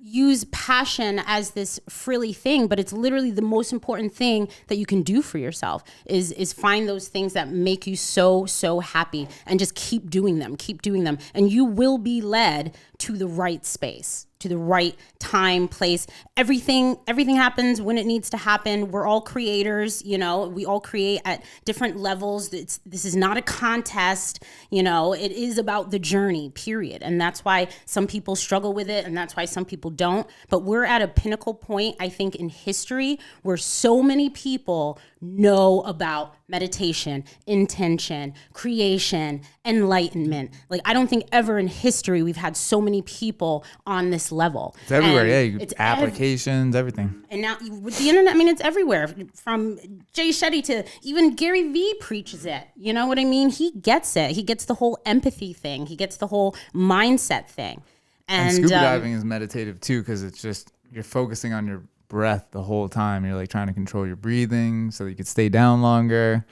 use passion as this frilly thing, but it's literally the most important thing that you can do for yourself is find those things that make you so happy and just keep doing them, and you will be led to the right space, to the right time, place. Everything happens when it needs to happen. We're all creators, we all create at different levels. This is not a contest, it is about the journey, period. And that's why some people struggle with it, and that's why some people don't. But we're at a pinnacle point, I think, in history where so many people know about meditation, intention, creation, enlightenment. Like, I don't think ever in history we've had so many people on this level. It's everywhere. And It's applications, everything. And now with the internet, it's everywhere. From Jay Shetty to even Gary Vee preaches it. You know what I mean? He gets it. He gets the whole empathy thing. He gets the whole mindset thing. And scuba diving is meditative too, because it's just, you're focusing on your breath the whole time. You're like trying to control your breathing so that you could stay down longer.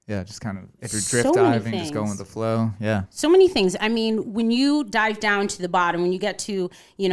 Yeah, just kind of, if you're drift diving, just going with the flow. Yeah. So many things. When you dive down to the bottom, when you get to,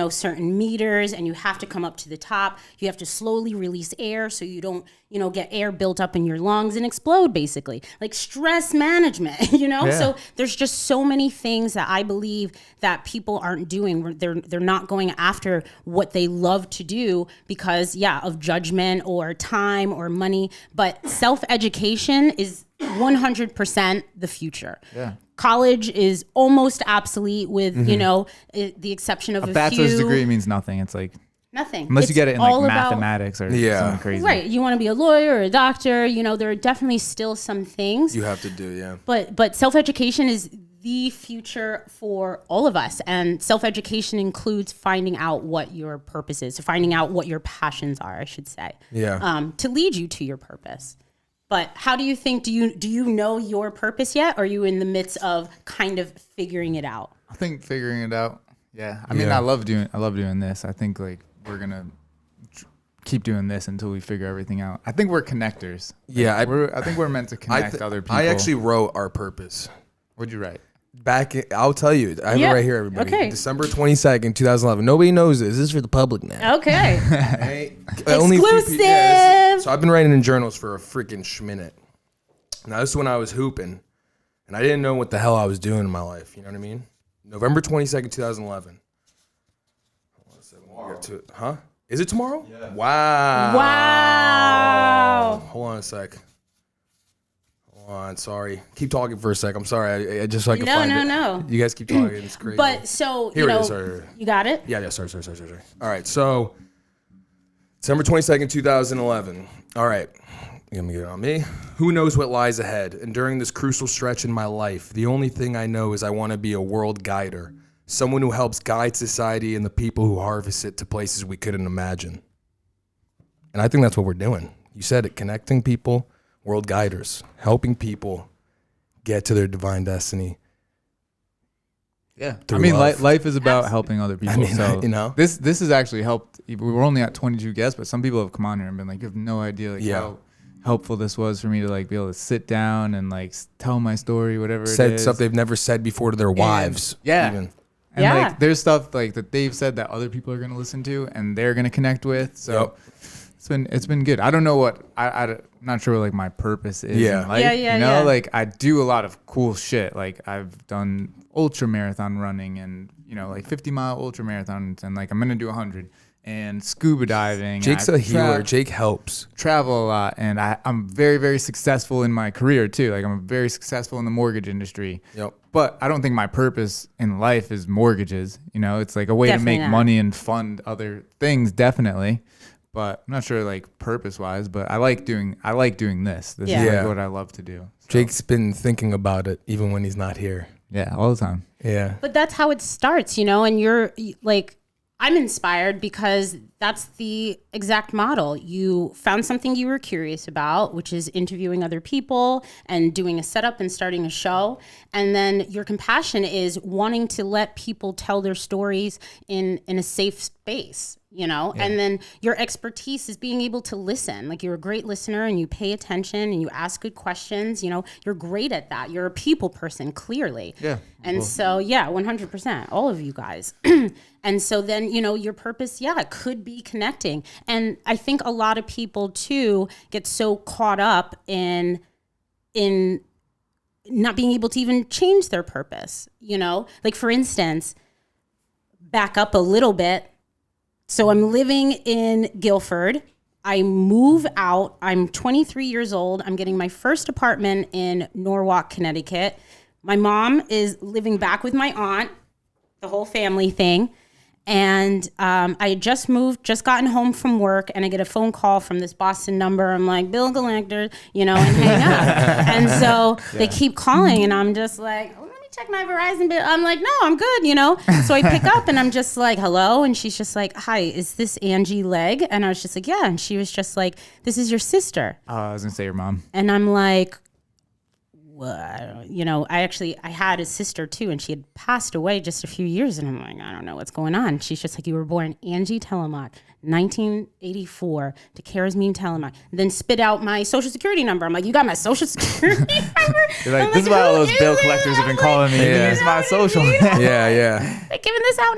certain meters and you have to come up to the top, you have to slowly release air so you don't, get air built up in your lungs and explode, basically. Like stress management, Yeah. So there's just so many things that I believe that people aren't doing. They're not going after what they love to do because, of judgment or time or money. But self-education is 100% the future. Yeah. College is almost obsolete with, the exception of A bachelor's degree means nothing. It's like nothing. Unless It's you get it in all like about- mathematics or Yeah. something crazy. Right. You want to be a lawyer or a doctor, there are definitely still some things. You have to do, yeah. But self-education is the future for all of us. And self-education includes finding out what your purpose is, finding out what your passions are, I should say. Yeah. To lead you to your purpose. But how do you think, do you know your purpose yet? Or are you in the midst of kind of figuring it out? I think figuring it out. Yeah. I Yeah. love doing this. I think like we're going to keep doing this until we figure everything out. I think we're connectors. Yeah, I think we're meant to connect other people. I actually wrote our purpose. What'd you write? I'll tell you. I have it right here, everybody. Okay. December 22nd, 2011. Nobody knows this. This is for the public now. Okay. Hey, only a few Exclusive. so I've been writing in journals for a freaking minute. Now, this is when I was hooping, and I didn't know what the hell I was doing in my life. You know what I mean? November 22nd, 2011. Hold on a second. We'll get to it. Huh? Is it tomorrow? Yeah. Wow. Wow. Hold on a sec. Hold on. Sorry. Keep talking for a sec. I'm sorry. I just so I can find it. No. You guys keep talking. It's crazy. But so, Here it is. Sorry. you got it? Yeah. Sorry. All right. So, December 22nd, 2011. All right. Let me get it on me. Who knows what lies ahead? And during this crucial stretch in my life, the only thing I know is I want to be a world guider. Someone who helps guide society and the people who harvest it to places we couldn't imagine. And I think that's what we're doing. You said it, connecting people, world guiders, helping people get to their divine destiny. Yeah. Through I mean, love. life is about helping other people. So this has actually helped. We were only at 22 guests, but some people have come on here and been like, you have no idea how helpful this was for me to like be able to sit down and like tell my story, whatever said it is. stuff they've never said before to their wives. Yeah. Even. And Yeah. like there's stuff like that they've said that other people are going to listen to and they're going to connect with. So it's been good. I don't know what I'm not sure what like my purpose is in life. Yeah. Like I do a lot of cool shit. Like I've done ultra marathon running and like 50-mile ultra marathons and like I'm going to do 100 and scuba diving. Jake's and a healer. Jake helps. Travel a lot and I'm very, very successful in my career too. Like I'm very successful in the mortgage industry. Yep. But I don't think my purpose in life is mortgages. It's like a way Definitely to make not. money and fund other things, definitely. But I'm not sure like purpose wise, but I like doing this. This is like what I love to do. So, Jake's been thinking about it even when he's not here. yeah, all the time. Yeah. But that's how it starts, and you're like, I'm inspired because That's the exact model. You found something you were curious about, which is interviewing other people and doing a setup and starting a show. And then your compassion is wanting to let people tell their stories in a safe space, you know? Yeah. And then your expertise is being able to listen. Like, you're a great listener and you pay attention and you ask good questions. You know, you're great at that. You're a people person, clearly. Yeah. And cool. So, yeah, 100%, all of you guys. And so then, you know, your purpose, could be connecting. And I think a lot of people too get so caught up in not being able to even change their purpose, you know? Like, for instance, back up a little bit. So I'm living in Guilford. I move out. I'm 23 years old. I'm getting my first apartment in Norwalk, Connecticut. My mom is living back with my aunt, the whole family thing. And I had just moved, just gotten home from work, and I get a phone call from this Boston number. I'm like, bill collector, you know, and hang up. And so they keep calling, and I'm just like, oh, let me check my Verizon bill. I'm like, no, I'm good, you know. So I pick up, and I'm just like, hello. And she's just like, hi, is this Angie Legg? And I was just like, yeah. And she was just like, this is your sister. I was going to say your mom. And I'm like, you know, I had a sister too, and she had passed away just a few years, and I'm like, I don't know what's going on. She's just like, you were born Angie Telemock, 1984, to Karazmine Telemock. Then spit out my social security number. I'm like, you got my social security number? You're like, this is why all those bill collectors have been calling me. This is my social. Yeah. They're giving this out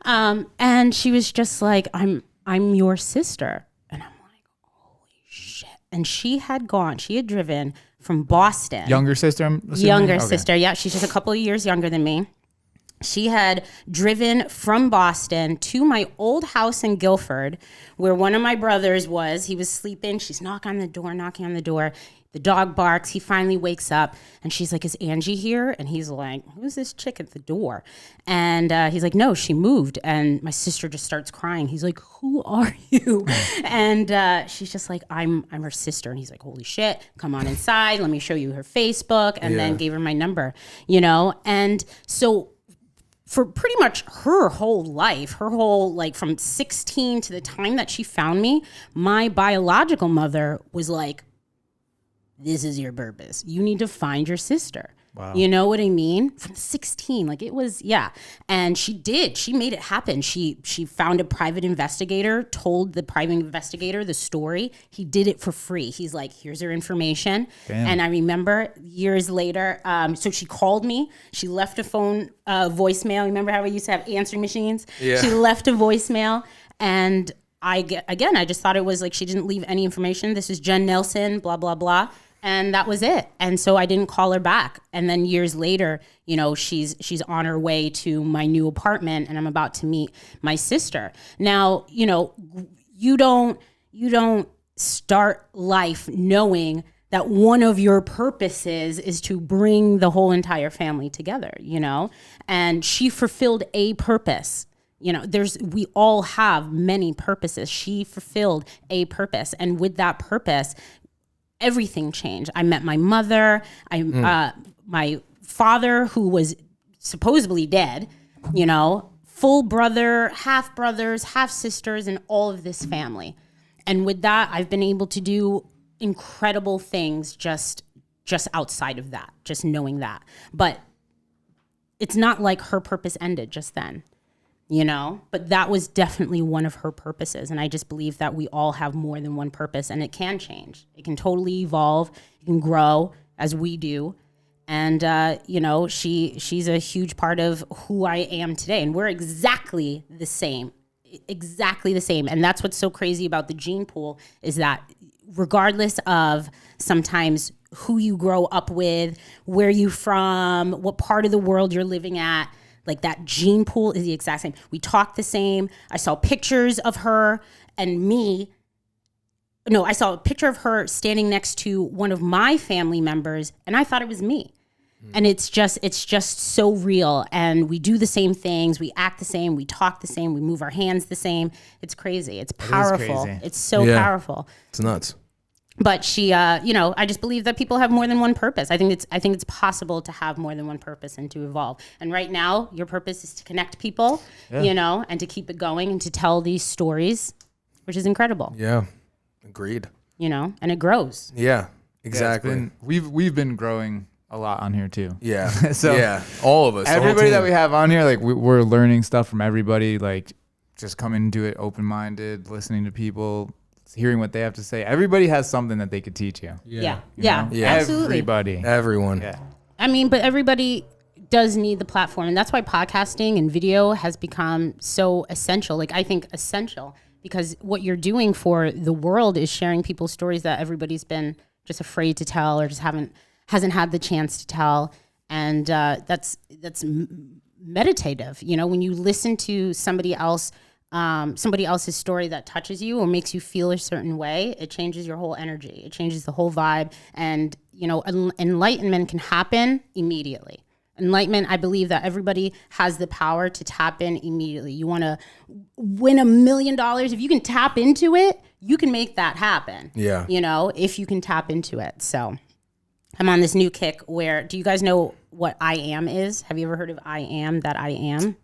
now. And she was just like, I'm your sister. And I'm like, holy shit. And she had driven from Boston. Younger sister, I'm assuming? Younger sister, yeah. She's just a couple of years younger than me. She had driven from Boston to my old house in Guilford, where one of my brothers was. He was sleeping. She's knocking on the door. The dog barks. He finally wakes up, and she's like, is Angie here? And he's like, who's this chick at the door? And he's like, no, she moved. And my sister just starts crying. He's like, who are you? And she's just like, I'm her sister. And he's like, holy shit, come on inside. Let me show you her Facebook. And then gave her my number, you know? And so for pretty much her whole life, like from 16 to the time that she found me, my biological mother was like, this is your purpose. You need to find your sister. Wow. You know what I mean? From 16, like it was, yeah. And she did. She made it happen. She found a private investigator, told the private investigator the story. He did it for free. He's like, here's her information. Damn. And I remember years later, so she called me. She left a phone voicemail. Remember how we used to have answering machines? Yeah. She left a voicemail, and I just thought it was like she didn't leave any information. This is Jen Nelson, blah, blah, blah. And that was it. And so I didn't call her back. And then years later, you know, she's on her way to my new apartment, and I'm about to meet my sister. Now, you know, you don't start life knowing that one of your purposes is to bring the whole entire family together, you know? And she fulfilled a purpose. You know, we all have many purposes. She fulfilled a purpose. And with that purpose, everything changed. I met my mother, my father, who was supposedly dead, you know, full brother, half brothers, half sisters, and all of this family. And with that, I've been able to do incredible things just outside of that, just knowing that. But it's not like her purpose ended just then. You know, but that was definitely one of her purposes. And I just believe that we all have more than one purpose, and it can change. It can totally evolve. It can grow as we do. And, you know, she's a huge part of who I am today. And we're exactly the same. And that's what's so crazy about the gene pool, is that regardless of sometimes who you grow up with, where you're from, what part of the world you're living at, like that gene pool is the exact same. We talk the same. I saw pictures of her and me. No, I saw a picture of her standing next to one of my family members, and I thought it was me. And it's just so real. And we do the same things. We act the same. We talk the same. We move our hands the same. It's crazy. It's powerful. It's so powerful. It's nuts. But she, I just believe that people have more than one purpose. I think it's possible to have more than one purpose and to evolve. And right now, your purpose is to connect people, and to keep it going and to tell these stories, which is incredible. Yeah, agreed. And it grows. Yeah, exactly. Yeah, we've been growing a lot on here too. Yeah. So all of us. Everybody that we have on here, like we're learning stuff from everybody. Like just coming into it open-minded, listening to people, hearing what they have to say. Everybody has something that they could teach you. Yeah. Absolutely. Everyone. Yeah. I mean, but everybody does need the platform, and that's why podcasting and video has become so essential. Like I think essential because what you're doing for the world is sharing people's stories that everybody's been just afraid to tell or just hasn't had the chance to tell, and that's meditative. When you listen to somebody else's story that touches you or makes you feel a certain way, it changes your whole energy. It changes the whole vibe. And, enlightenment can happen immediately. Enlightenment, I believe that everybody has the power to tap in immediately. You want to win $1 million. If you can tap into it, you can make that happen. Yeah. If you can tap into it. So I'm on this new kick where, do you guys know what I am is? Have you ever heard of I am that I am?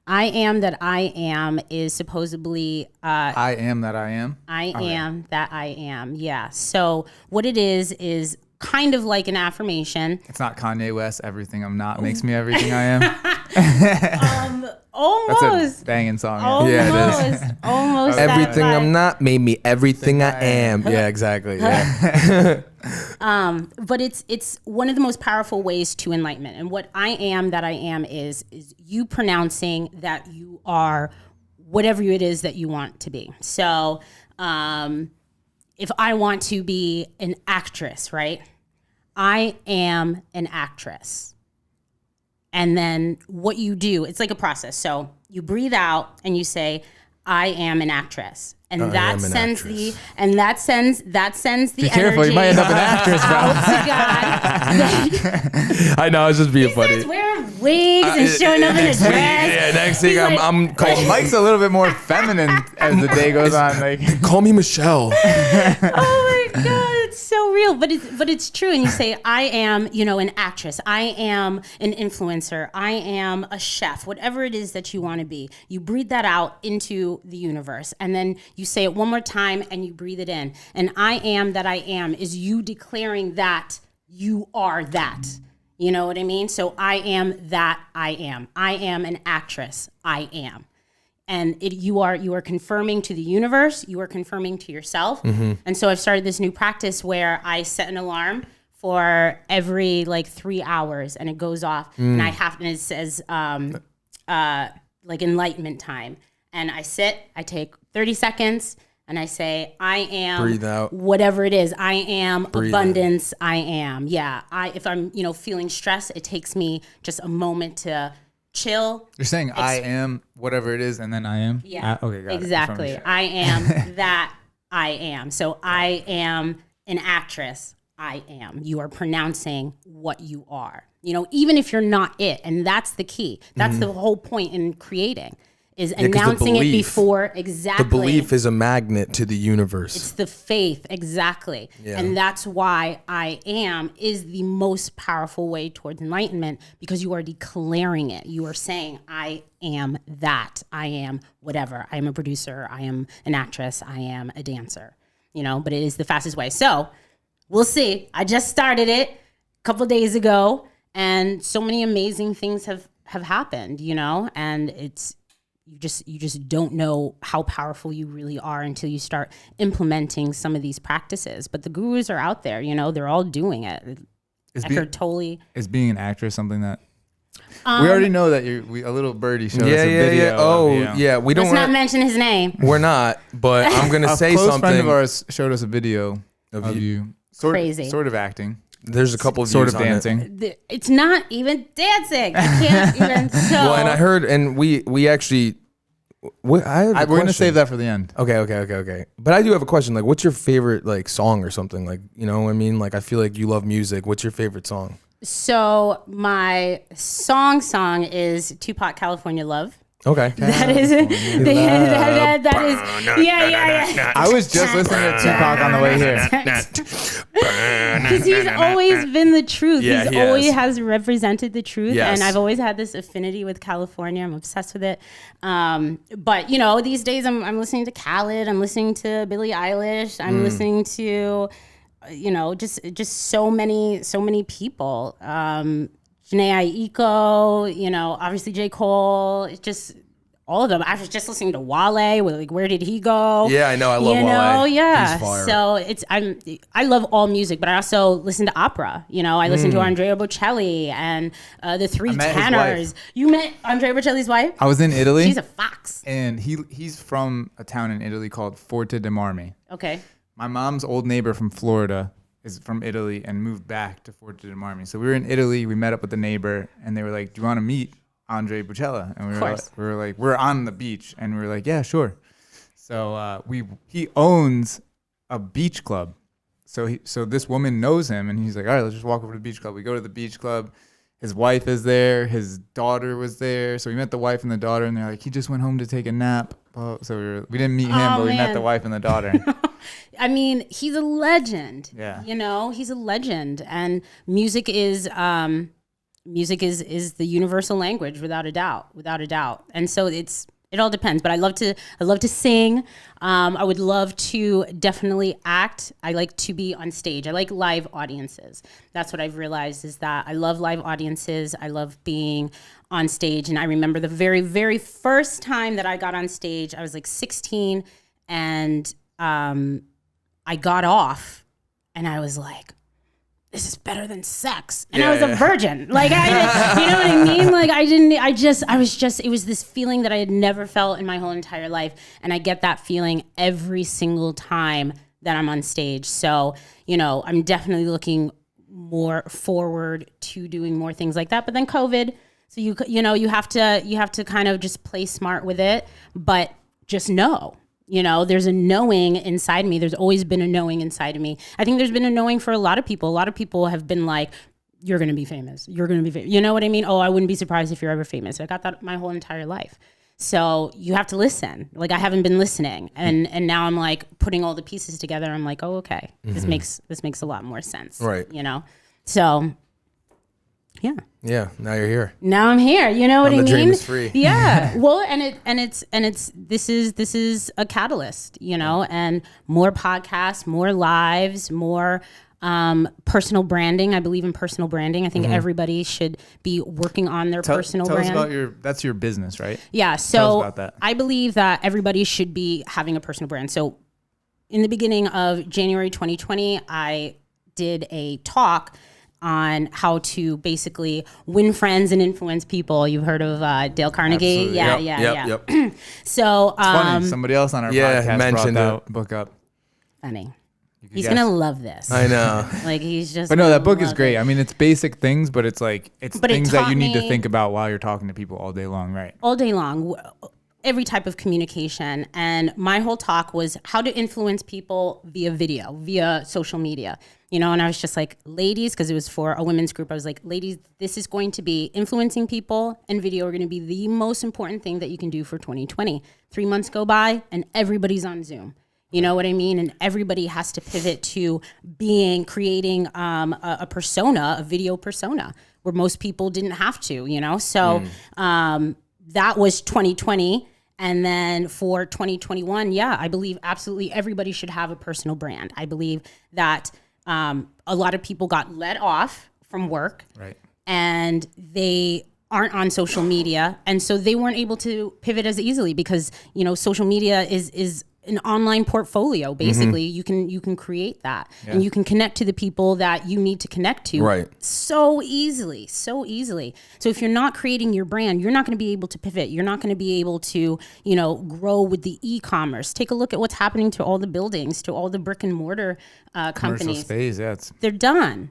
I am that I am is supposedly... I am that I am? I am that I am, yeah. So what it is kind of like an affirmation. It's not Kanye West, everything I'm not makes me everything I am. Almost. That's a banging song. Almost. Yeah, it is. Almost. Everything I'm not made me everything I am. Yeah, exactly. Yeah. But it's one of the most powerful ways to enlightenment. And what I am that I am is you pronouncing that you are whatever it is that you want to be. So if I want to be an actress, right? I am an actress. And then what you do, it's like a process. So you breathe out and you say, I am an actress. And that sends the Be careful, energy you might end up an actress, bro. out to God. I know, I was just being funny. Starts wearing wigs and showing up in a dress. Yeah, next thing I'm called Mike's a little bit more feminine as the day goes on. Like, call me Michelle. Oh my God, it's so real. But it's true. And you say, I am, an actress. I am an influencer. I am a chef. Whatever it is that you want to be. You breathe that out into the universe. And then you say it one more time and you breathe it in. And I am that I am is you declaring that you are that. You know what I mean? So I am that I am. I am an actress. I am. And you are confirming to the universe, you are confirming to yourself. Mm-hmm. And so I've started this new practice where I set an alarm for every 3 hours and it goes off and it says enlightenment time. And I sit, I take 30 seconds and I say, I am breathe out. Whatever it is. I am breathe abundance. Out. I am. Yeah. If I'm, feeling stressed, it takes me just a moment to chill. You're saying I am whatever it is and then I am? Yeah. Okay, got exactly. it. I am that I am. So I am an actress. I am. You are pronouncing what you are. Even if you're not it. And that's the key. That's the whole point in creating. Is announcing it before, exactly. The belief is a magnet to the universe. It's the faith, exactly. Yeah. And that's why I am is the most powerful way towards enlightenment because you are declaring it. You are saying, I am that. I am whatever. I am a producer. I am an actress. I am a dancer. But it is the fastest way. So we'll see. I just started it a couple of days ago and so many amazing things have happened, and it's, you just don't know how powerful you really are until you start implementing some of these practices. But the gurus are out there, they're all doing it. Is being an actress something that we already know that a little birdie showed us a video. Yeah. Oh, yeah. We don't Let's not mention his name. We're not, but I'm gonna say close something. Friend of ours showed us a video of you crazy, sort of acting. There's a couple of sort views of on dancing. It's not even dancing. You can't even. Well, and I heard, and we actually. We're gonna save that for the end. Okay. But I do have a question. Like, what's your favorite song or something? Like, you know what I mean? Like, I feel like you love music. What's your favorite song? So my song is Tupac, California Love. Okay. That is that is yeah. I was just listening to Tupac on the way here. Because he's always been the truth. Yeah, He's he always has. represented the truth. Yes. And I've always had this affinity with California. I'm obsessed with it. But you know, these days I'm listening to Khaled. I'm listening to Billie Eilish. I'm listening to, you know, just so many people. Janae Aiko, you know, obviously J. Cole. It's just all of them. I was just listening to Wale. Like, where did he go? Yeah, I know. I love you know, Wale. yeah. He's fire. So I love all music, but I also listen to opera. You know, I listen to Andrea Bocelli and the Three met his Tenors. wife. You met Andrea Bocelli's wife? I was in Italy. She's a fox. And he's from a town in Italy called Forte de Marmi. Okay. My mom's old neighbor from Florida is from Italy and moved back to Forte de Marmi. So we were in Italy. We met up with the neighbor, and they were like, "Do you want to meet Andre Bocelli?" And we were like, "We're on the beach," and we were like, "Yeah, sure." So he owns a beach club. So this woman knows him, and he's like, "All right, let's just walk over to the beach club." We go to the beach club. His wife is there. His daughter was there. So we met the wife and the daughter, and they're like, "He just went home to take a nap." So we didn't meet him, but we met the wife and the daughter. I mean, he's a legend. Yeah. You know, he's a legend, and music is the universal language, without a doubt. And so it all depends. But I love to sing. I would love to definitely act. I like to be on stage. I like live audiences. That's what I've realized, is that I love live audiences. I love being on stage. And I remember the very, very first time that I got on stage, I was like 16, and I got off, and I was like, this is better than sex. And I was a virgin. Like, you know what I mean? Like, it was this feeling that I had never felt in my whole entire life. And I get that feeling every single time that I'm on stage. So, you know, I'm definitely looking more forward to doing more things like that. But then COVID, so you have to kind of just play smart with it, but just know. You know, there's a knowing inside me. There's always been a knowing inside of me. I think there's been a knowing for a lot of people. A lot of people have been like, you're going to be famous. You're going to be famous. You know what I mean? Oh, I wouldn't be surprised if you're ever famous. I got that my whole entire life. So you have to listen. Like, I haven't been listening. And now I'm like putting all the pieces together. I'm like, oh, okay. This makes a lot more sense. Right. You know? So yeah. Yeah. Now you're here. Now I'm here. You know what I mean? The dream is free. Yeah. Well, this is a catalyst, you know, and more podcasts, more lives, more personal branding. I believe in personal branding. I think everybody should be working on their personal brand. Tell us about that's your business, right? Yeah. Tell us So about that. I believe that everybody should be having a personal brand. So in the beginning of January 2020, I did a talk on how to basically win friends and influence people. You've heard of Dale Carnegie? Absolutely. Yeah. So Funny, somebody else on our podcast mentioned brought that book up. funny. You He's guess. gonna love this. I know. Like, he's just. But no, that book gonna is love great. it. I mean, it's basic things, but it's like But it things that taught you need to me- think about while you're talking to people all day long, right? All day long, every type of communication. And my whole talk was how to influence people via video, via social media. You know, and I was just like, ladies, because it was for a women's group. I was like, ladies, this is going to be influencing people, and video are going to be the most important thing that you can do for 2020. 3 months go by and everybody's on Zoom. You know what I mean? And everybody has to pivot to creating a persona, a video persona, where most people didn't have to, you know? So that was 2020. And then for 2021, yeah, I believe absolutely everybody should have a personal brand. I believe that a lot of people got let off from work, Right. and they aren't on social media, and so they weren't able to pivot as easily because, you know, social media is an online portfolio. Basically, you can create that, and you can connect to the people that you need to connect to, Right. so easily. So if you're not creating your brand, you're not going to be able to pivot. You're not going to be able to, you know, grow with the e-commerce. Take a look at what's happening to all the buildings, to all the brick and mortar Commercial companies. space, yeah. They're done.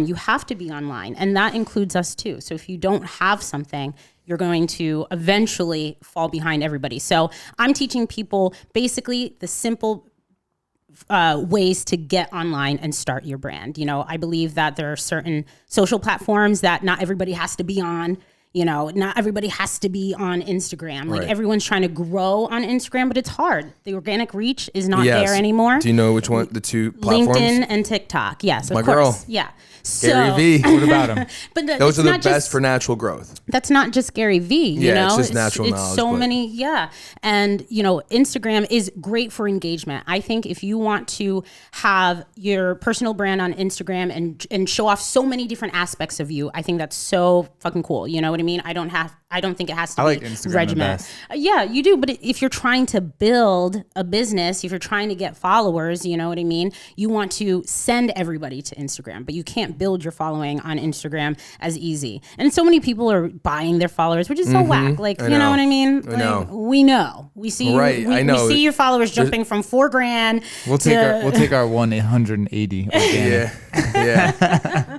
You have to be online, and that includes us too. So if you don't have something, you're going to eventually fall behind everybody. So I'm teaching people basically the simple ways to get online and start your brand. You know, I believe that there are certain social platforms that not everybody has to be on. You know, not everybody has to be on Instagram. Like Right. everyone's trying to grow on Instagram, but it's hard. The organic reach is not Yes. there anymore. Do you know which one, the two platforms? LinkedIn and TikTok. Yes, of My course. girl. Yeah. So, Gary V. What about him? but Those are the not best just, for natural growth. that's not just Gary V. You Yeah, know, it's just natural it's knowledge, so but- many, yeah. And you know, Instagram is great for engagement. I think if you want to have your personal brand on Instagram and show off so many different aspects of you, I think that's so fucking cool. You know what I mean? I don't think it has to I be like Instagram the regiment. best. Yeah, you do. But if you're trying to build a business, if you're trying to get followers, you know what I mean? You want to send everybody to Instagram, but you can't build your following on Instagram as easy. And so many people are buying their followers, which is so whack. Like, you know know. what I mean? I Like, know. we know. We see Right, we, I know. we see your followers jumping from $4,000. We'll take our 1-880 organic.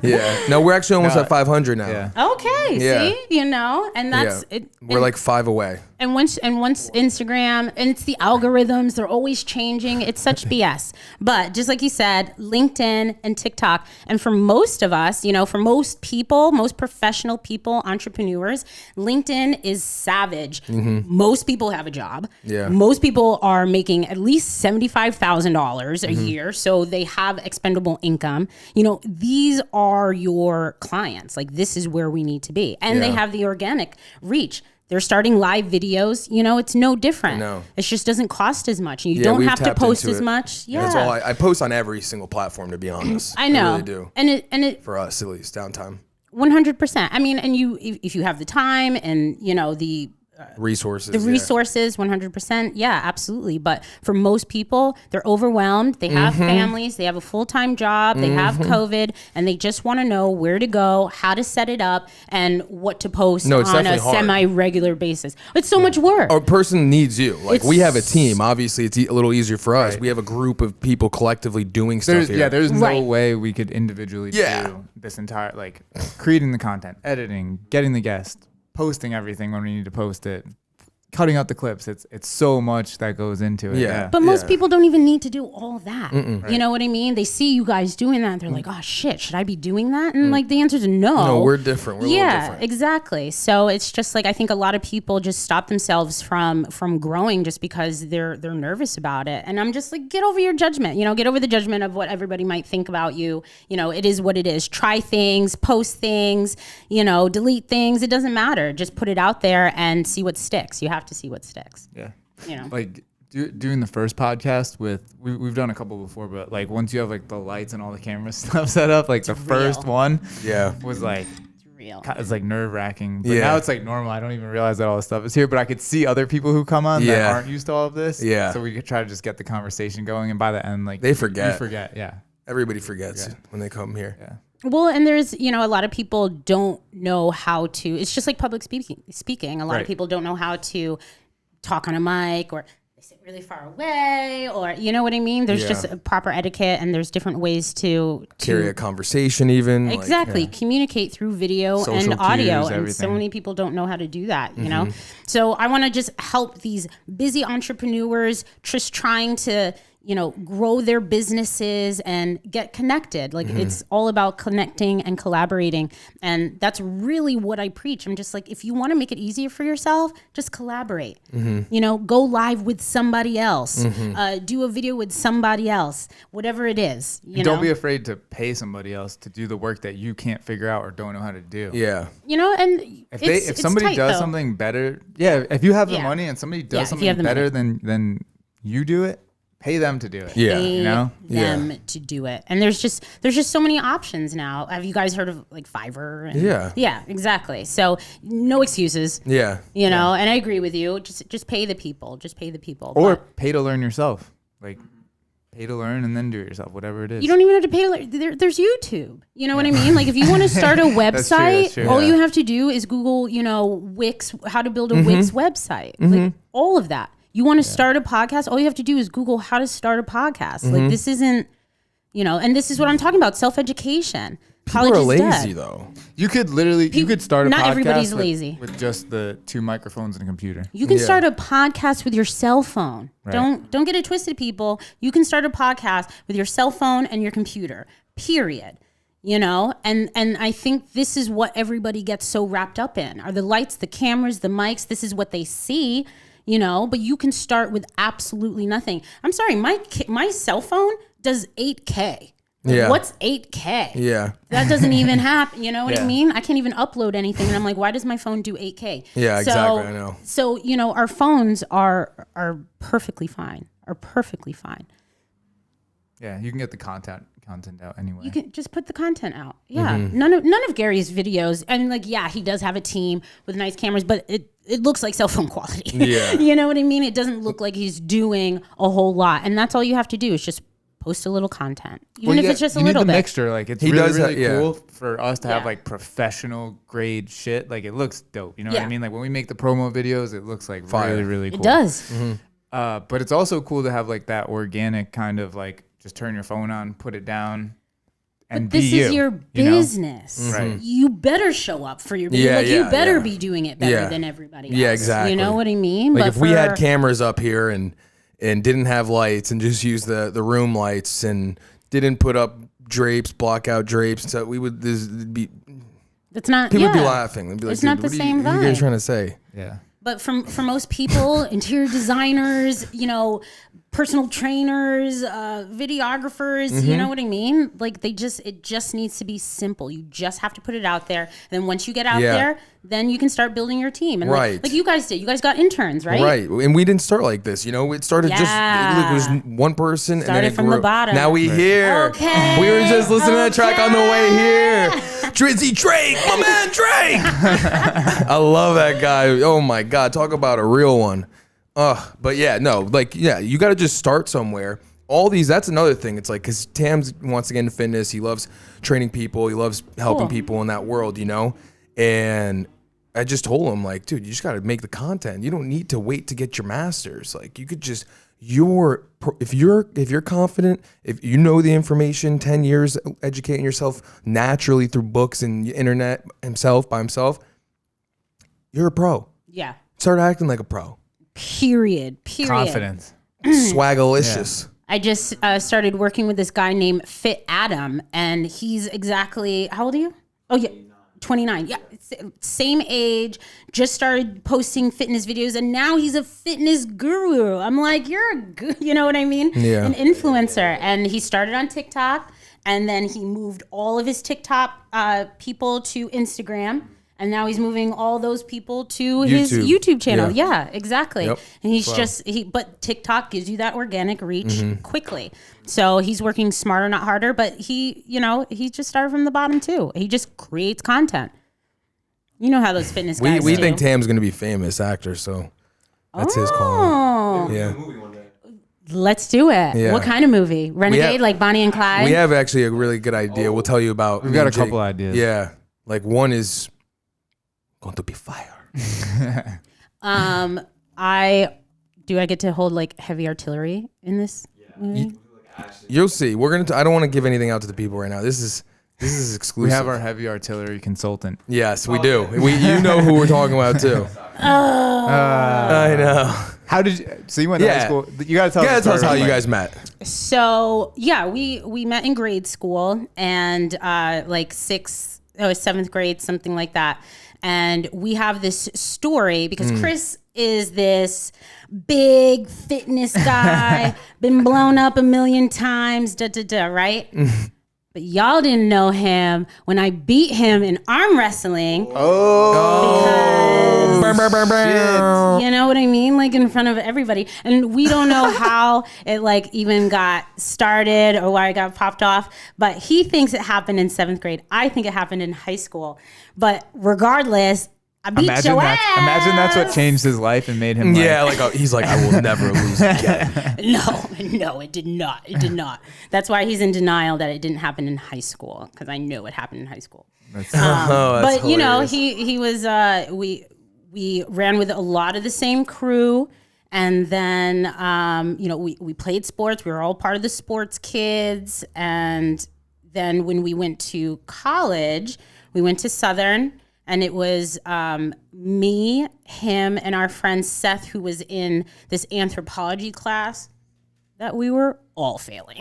Yeah. No, we're actually almost at 500 now. Yeah. Okay, Yeah. see, you know, and that's Yeah. it. We're like 5 away. And once Instagram, and it's the algorithms, they're always changing. It's such BS. But just like you said, LinkedIn and TikTok, and for most of us, you know, for most people, most professional people, entrepreneurs, LinkedIn is savage. Most people have a job. Yeah. Most people are making at least $75,000 a year, so they have expendable income. You know, these are your clients. Like, this is where we need to be. And they Yeah. have the organic reach. They're starting live videos. You know, it's no different. No. It just doesn't cost as much. And you Yeah, don't we've have to tapped post into as it. much. Yeah. That's all I post on every single platform, to be honest. I know. I really do. And it For us, at least, Downtime. 100%. I mean, and if you have the time and, you know, the Resources. the resources, 100%. Yeah, absolutely. But for most people, they're overwhelmed. They have families. They have a full-time job. They have COVID, and they just want to know where to go, how to set it up, and what to post No, it's on a definitely hard. semi-regular basis. It's so much work. A person needs you. Like, It's- we have a team. Obviously, it's a little easier for us. We have a group of people collectively doing stuff here. There's no Right. way we could individually Yeah. do this entire, like, creating the content, editing, getting the guest, posting everything when we need to post it, cutting out the clips. It's so much that goes into it. Yeah. But most Yeah. people don't even need to do all that. You know what I mean? They see you guys doing that. And they're like, oh shit, should I be doing that? And like the answer is no. No, we're different. We're a little yeah, different. exactly. So it's just like, I think a lot of people just stop themselves from growing just because they're nervous about it. And I'm just like, get over your judgment. You know, get over the judgment of what everybody might think about you. You know, it is what it is. Try things, post things, you know, delete things. It doesn't matter. Just put it out there and see what sticks. You have to see what sticks. Yeah. You know. Like doing the first podcast with, we've done a couple before, but like once you have like the lights and all the camera stuff set up, like the first one Yeah. was like, It's real. it's like nerve wracking. But Yeah. now it's like normal. I don't even realize that all this stuff is here, but I could see other people who come on that Yeah. aren't used to all of this. Yeah. So we could try to just get the conversation going. And by the end, like They forget. You forget. Yeah. Everybody forgets when they come here. Yeah. Well, and there's, you know, a lot of people don't know how to, it's just like public speaking. A lot Right. of people don't know how to talk on a mic, or they sit really far away, or, you know what I mean? There's Yeah. just a proper etiquette, and there's different ways to Carry a conversation even. like- exactly communicate through video Social and audio, cues, and so everything. many people don't know how to do that, you know. So I want to just help these busy entrepreneurs just trying to, you know, grow their businesses and get connected. Like, it's all about connecting and collaborating, and that's really what I preach. I'm just like, if you want to make it easier for yourself, just collaborate. You know, go live with somebody else, do a video with somebody else, whatever it is. You Don't know? be afraid to pay somebody else to do the work that you can't figure out or don't know how to do. Yeah. You know, and If somebody tight, does though. something better, if you have the Yeah. money and somebody Yeah, does if you have something the better than you do it, pay them to do it. Yeah. pay You know? them to do it. And there's just so many options now. Have you guys heard of like Fiverr? And, Yeah. Yeah, exactly. So no excuses. Yeah. You know, and I agree with you. Just pay the people. Just pay the people. Or But pay to learn yourself. Like pay to learn and then do it yourself, whatever it is. you don't even have to pay. There's YouTube. You know what I mean? Like, if you want to start a website, true. all Yeah. you have to do is Google, you know, Wix, how to build a Wix website. Like, all of that. You want to start a podcast, all you have to do is Google how to start a podcast. Like, this isn't, you know, and this is what I'm talking about, self-education. College People are is lazy dead. though. You could literally you could start a not podcast everybody's with, lazy. with just the 2 microphones and a computer. You can Yeah. start a podcast with your cell phone. Right. Don't get it twisted, people. You can start a podcast with your cell phone and your computer. Period. you know, and I think this is what everybody gets so wrapped up in are the lights, the cameras, the mics. This is what they see, you know, but you can start with absolutely nothing. I'm sorry, my cell phone does 8K. Yeah. What's 8K? Yeah. That doesn't even happen. You know what Yeah. I mean? I can't even upload anything. And I'm like, why does my phone do 8K? Yeah, exactly. I know. So, you know, our phones are perfectly fine. Yeah, you can get the content out anyway. You can just put the content out. Yeah. None of Gary's videos. I mean, like, yeah, he does have a team with nice cameras, but it looks like cell phone quality. Yeah. You know what I mean? It doesn't look like he's doing a whole lot. And that's all you have to do is just post a little content. Even if it's just a you need little the bit. mixture. Like it's He really, does really that, yeah. cool for us to have Yeah. like professional grade shit. Like it looks dope. You know what Yeah. I mean? Like when we make the promo videos, it looks like Fire. really, really cool. It does. But it's also cool to have like that organic kind of like just turn your phone on, put it down, and This be is you, your you know? business. Right. You better show up for your Yeah, like you yeah, better yeah. be doing it better Yeah. than everybody else. Yeah, exactly. You know what I mean? Like But if we had for- cameras up here and didn't have lights and just used the room lights and didn't put up drapes, block out drapes, so we would be it's not people would be yeah. laughing. They'd be like, It's not "Dude, the what same are you guys vibe. trying to say?" Yeah. But for most people, interior designers, you know, personal trainers, videographers, Mm-hmm. you know what I mean? Like it just needs to be simple. You just have to put it out there. And then once you get out Yeah. there, then you can start building your team. And Right. like you guys did. You guys got interns, right? Right, and we didn't start like this. You know, it started just it was one person, and then Started it from grew. the bottom. Now we here. Okay, We were just listening to that track on the way here. Okay. Drizzy Drake, my man Drake. I love that guy. Oh my God, talk about a real one. But yeah, no, like you got to just start somewhere. All these, that's another thing. It's like because Tams wants to get into fitness. He loves training people. He loves helping Cool. people in that world. You know, and I just told him like, dude, you just got to make the content. You don't need to wait to get your master's. Like you could just if you're confident, if you know the information, 10 years educating yourself naturally through books and the internet by himself, you're a pro. Yeah. Start acting like a pro. Period. Confidence. Swagalicious. I just started working with this guy named Fit Adam, and he's exactly how old are you? Oh yeah, 29. Yeah, same age. Just started posting fitness videos, and now he's a fitness guru. I'm like, you're a you know what I mean? Yeah. An influencer, and he started on TikTok, and then he moved all of his TikTok people to Instagram. And now he's moving all those people to his YouTube channel. Yeah, exactly. Yep. And he's but TikTok gives you that organic reach quickly. So he's working smarter, not harder. But he just started from the bottom too. He just creates content. You know how those fitness guys We do. think Tam's gonna be a famous actor, so that's his call. Oh, Yeah. let's do it. Yeah. What kind of movie? Renegade, like Bonnie and Clyde? We have actually a really good idea. We'll tell you about. We've got a Jake. couple ideas. Yeah, like one is going to be fire. I get to hold like heavy artillery in this movie? You'll see. We're gonna. I don't want to give anything out to the people right now. This is exclusive. We have our heavy artillery consultant. Yes, we do. You know who we're talking about too. I know. How did you? So you went to high school. You gotta tell. Yeah, us tell us how you like- guys met. So yeah, we met in grade school and like seventh grade, something like that. And we have this story because Chris is this big fitness guy, been blown up a million times, right? But y'all didn't know him when I beat him in arm wrestling. Oh, Because, you know what I mean? Like in front of everybody. And we don't know how it like even got started or why it got popped off. But he thinks it happened in 7th grade. I think it happened in high school. But regardless, I beat your ass. Imagine that's what changed his life and made him. Like, Yeah, he's like, I will never lose again. No, it did not. It did not. That's why he's in denial that it didn't happen in high school, because I know it happened in high school. That's, But you know, hilarious. he was we ran with a lot of the same crew, and then we played sports. We were all part of the sports kids, and then when we went to college, we went to Southern. And it was me, him, and our friend Seth, who was in this anthropology class. that we were all failing.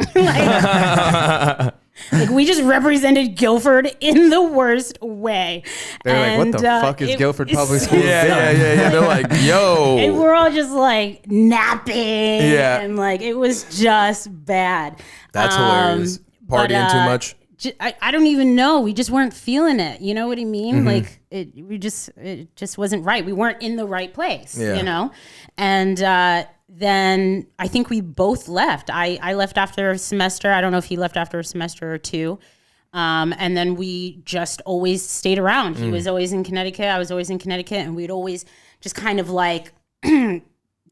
Like we just represented Guilford in the worst way. They're like, what the fuck is Guilford Public Schools doing? Yeah. They're like, yo. And we're all just like napping. Yeah. And like, it was just bad. That's hilarious. Partying too much. I don't even know. We just weren't feeling it. You know what I mean? Like it just wasn't right. We weren't in the right place, you know? And, then I think we both left. I left after a semester. I don't know if he left after a semester or two. And then we just always stayed around. He was always in Connecticut. I was always in Connecticut. And we'd always just kind of like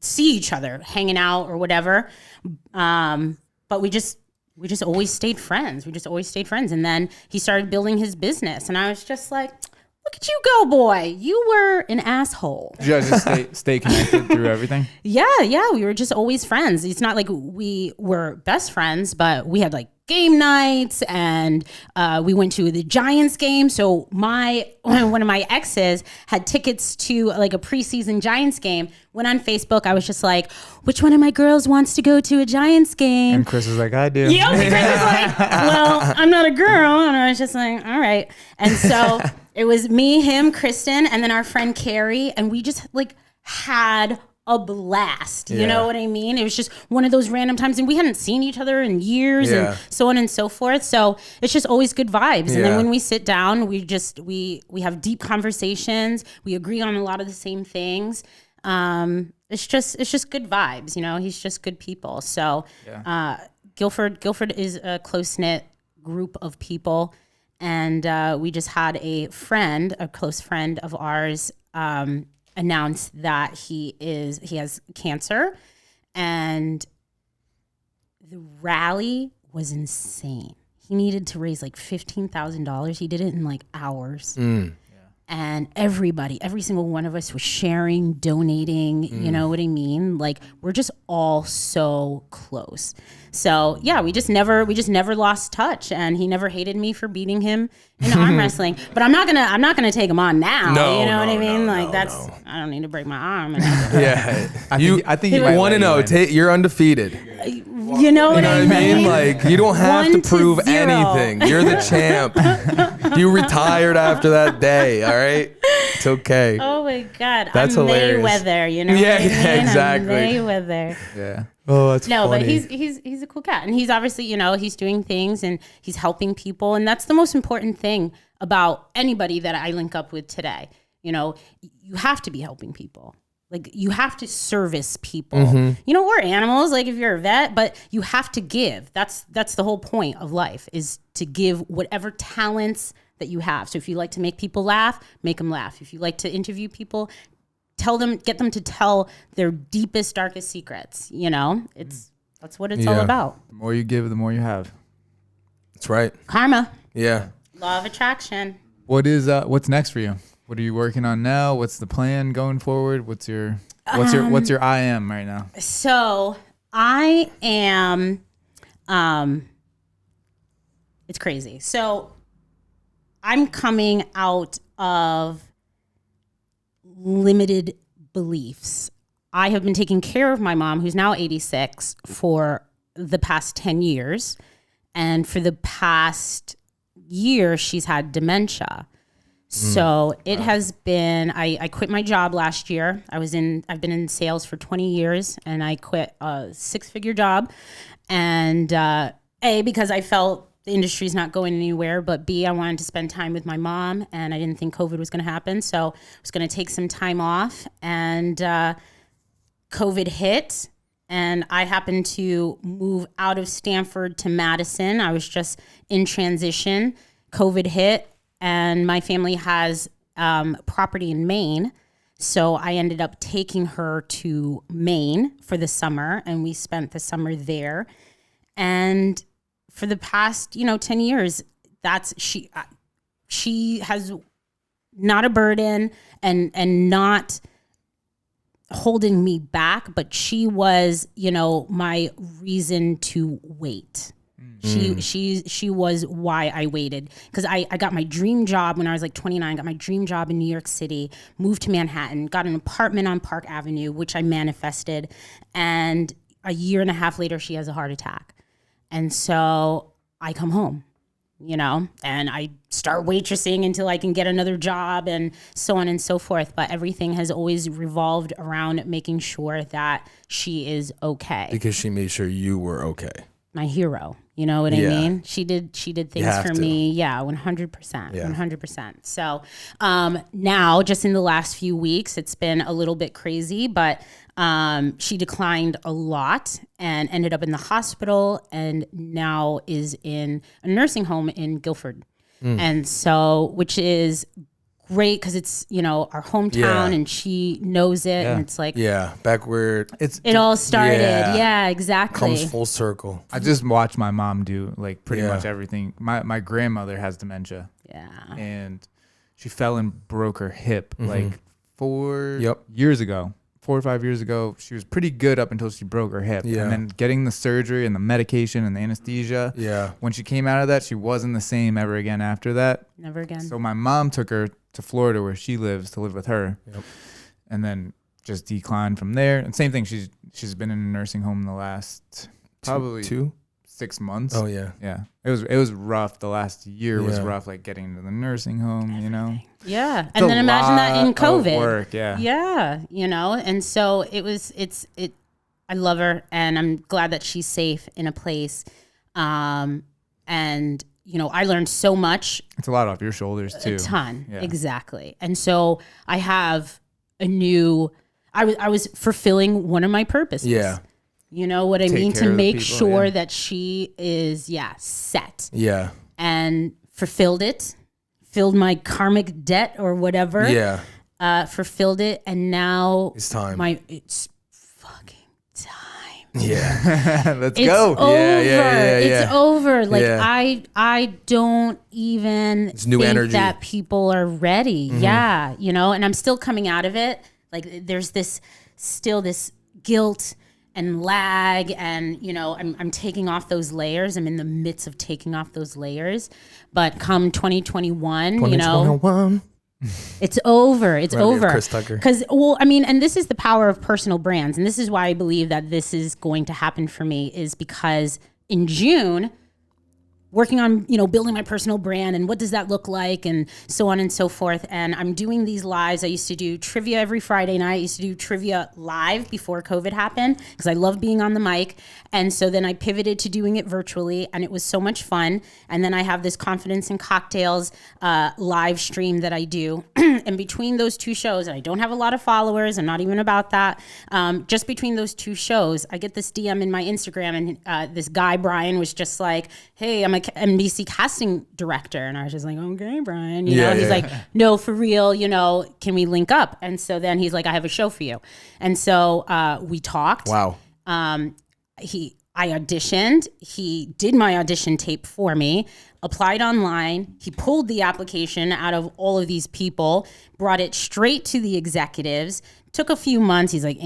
see each other, hanging out or whatever. But we just always stayed friends. And then he started building his business. And I was just like, look at you go, boy. You were an asshole. Did you guys just stay connected through everything? Yeah. We were just always friends. It's not like we were best friends, but we had like game nights and we went to the Giants game. So one of my exes had tickets to like a preseason Giants game. Went on Facebook. I was just like, which one of my girls wants to go to a Giants game? And Chris was like, I do. Yeah, Chris was like, well, I'm not a girl. And I was just like, all right. And so it was me, him, Kristen, and then our friend Carrie. And we just like had a blast. You know what I mean? It was just one of those random times. And we hadn't seen each other in years and so on and so forth. So it's just always good vibes. And then when we sit down, we have deep conversations. We agree on a lot of the same things. It's just good vibes. You know, he's just good people. So Guilford is a close-knit group of people. And we just had a close friend of ours, announced that he has cancer, and the rally was insane. He needed to raise like $15,000. He did it in like hours. And every single one of us was sharing, donating, you know what I mean? Like we're just all so close. So yeah, we just never lost touch, and he never hated me for beating him in arm wrestling. But I'm not gonna take him on now. No, you know what I mean? no, Like no. I don't need to break my arm. Yeah. I think you might 1-0. You're undefeated. You know what I I mean? mean? Like, you don't have to 1-0. prove anything. You're the champ. You retired after that day, all right? It's okay. Oh my God. That's I'm hilarious. Mayweather, you know Yeah, what I mean? yeah, exactly. I'm Mayweather. Yeah. Oh, that's No, funny. but he's a cool cat. And he's obviously, you know, he's doing things and he's helping people. And that's the most important thing about anybody that I link up with today. You know, you have to be helping people. Like you have to service people. You know, we're animals, like if you're a vet, but you have to give. That's the whole point of life, is to give whatever talents that you have. So if you like to make people laugh, make them laugh. If you like to interview people, get them to tell their deepest, darkest secrets. You know, that's what it's all about. The more you give, the more you have. That's right. Karma, Yeah. law of attraction. What's next for you? What are you working on now? What's the plan going forward? What's your I am right now? So I am, it's crazy. So I'm coming out of limited beliefs. I have been taking care of my mom, who's now 86, for the past 10 years. And for the past year, she's had dementia. So it has been, I quit my job last year. I've been in sales for 20 years, and I quit a 6-figure job. And A, because I felt the industry's not going anywhere, but B, I wanted to spend time with my mom, and I didn't think COVID was going to happen. So I was going to take some time off, and COVID hit, and I happened to move out of Stanford to Madison. I was just in transition. COVID hit. And my family has property in Maine. So I ended up taking her to Maine for the summer, and we spent the summer there. And for the past, 10 years, she has not a burden and not holding me back, but she was, my reason to wait. She was why I waited, because I got my dream job when I was like 29, got my dream job in New York City, moved to Manhattan, got an apartment on Park Avenue, which I manifested. And a year and a half later, she has a heart attack. And so I come home, you know, and I start waitressing until I can get another job and so on and so forth. But everything has always revolved around making sure that she is okay. Because she made sure you were okay. My hero, you know what I mean? She did things for me. Yeah, 100%, 100%. So now, just in the last few weeks, it's been a little bit crazy, but she declined a lot and ended up in the hospital, and now is in a nursing home in Guilford. And so, which is great because it's, you know, our hometown and she knows it. And it's like, back where it all started. Yeah, exactly. Comes full circle. I just watched my mom do like pretty much everything. My grandmother has dementia. Yeah. And she fell and broke her hip like 4 years ago. 4 or 5 years ago. She was pretty good up until she broke her hip. And then getting the surgery and the medication and the anesthesia. Yeah. When she came out of that, she wasn't the same ever again after that. Never again. So my mom took her to Florida where she lives to live with her. And then just declined from there. And same thing, she's been in a nursing home the last probably 6 months. Oh yeah. Yeah. It was rough. The last year was rough, like getting into the nursing home, you know. Yeah. And then imagine that in COVID. Work, yeah, you know. And so I love her and I'm glad that she's safe in a place. And you know, I learned so much. It's a lot off your shoulders too. A ton. Yeah. Exactly. And so I have I was fulfilling one of my purposes. Yeah. You know what I mean? To make sure that she is, set. Yeah. And fulfilled my karmic debt or whatever. Yeah. Fulfilled it. And now it's time. It's fucking time. Yeah. Let's it's go. Over. Yeah. It's over. Like I don't even think energy. that people are ready. Mm-hmm. Yeah. You know, and I'm still coming out of it. Like there's this guilt and lag, and you know, I'm taking off those layers. I'm in the midst of taking off those layers. But come 2021, you know, it's over. It's over. Chris Tucker. Because, well, I mean, and this is the power of personal brands, and this is why I believe that this is going to happen for me, is because in June, working on, you know, building my personal brand and what does that look like and so on and so forth. And I'm doing these lives. I used to do trivia every Friday night. I used to do trivia live before COVID happened because I love being on the mic. And so then I pivoted to doing it virtually, and it was so much fun. And then I have this Confidence in Cocktails live stream that I do. And between those two shows, and I don't have a lot of followers, I'm not even about that. Just between those two shows, I get this DM in my Instagram, and this guy, Brian, was just like, hey, I'm a NBC casting director. And I was just like, okay, Brian, you know, he's like, no, for real, you know, can we link up? And so then he's like, I have a show for you. And so we talked. Wow. I auditioned. He did my audition tape for me, applied online. He pulled the application out of all of these people, brought it straight to the executives. Took a few months. He's like,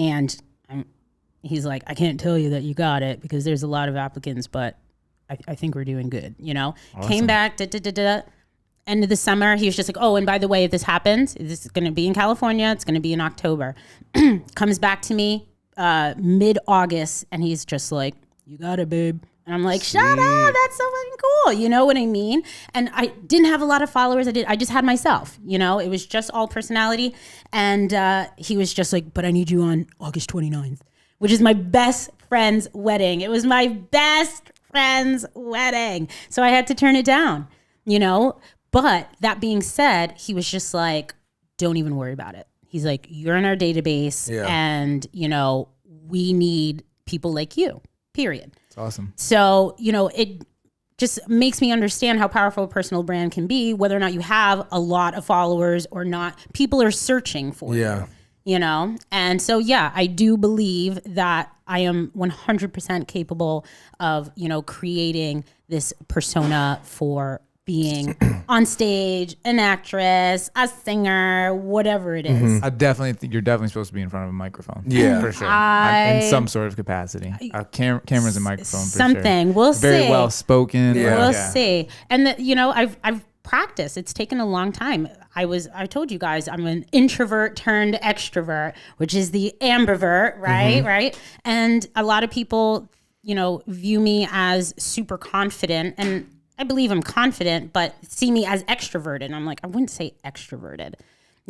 he's like, I can't tell you that you got it because there's a lot of applicants, but I think we're doing good, you know? Awesome. Came back, end of the summer. He was just like, oh, and by the way, if this happens, this is going to be in California. It's going to be in October. Comes back to me mid-August, and he's just like, you got it, babe. And I'm like, shut up, that's so fucking cool. You know what I mean? And I didn't have a lot of followers. I just had myself, you know? It was just all personality. And he was just like, but I need you on August 29th, which is my best friend's wedding. It was my best friend's wedding. So I had to turn it down, you know? But that being said, he was just like, don't even worry about it. He's like, you're in our database and, you know, we need people like you, period. It's awesome. So, you know, it just makes me understand how powerful a personal brand can be, whether or not you have a lot of followers or not. People are searching for you, you know? And so, yeah, I do believe that I am 100% capable of, you know, creating this persona for being on stage, an actress, a singer, whatever it is. I definitely think you're definitely supposed to be in front of a microphone. Yeah, for sure. In some sort of capacity. Cameras and microphone. For something. Sure. We'll Very see. well spoken. Yeah. We'll see. And you know, I've practice. It's taken a long time. I told you guys I'm an introvert turned extrovert, which is the ambivert, right? Right. And a lot of people, view me as super confident, and I believe I'm confident, but see me as extroverted. I'm like, I wouldn't say extroverted.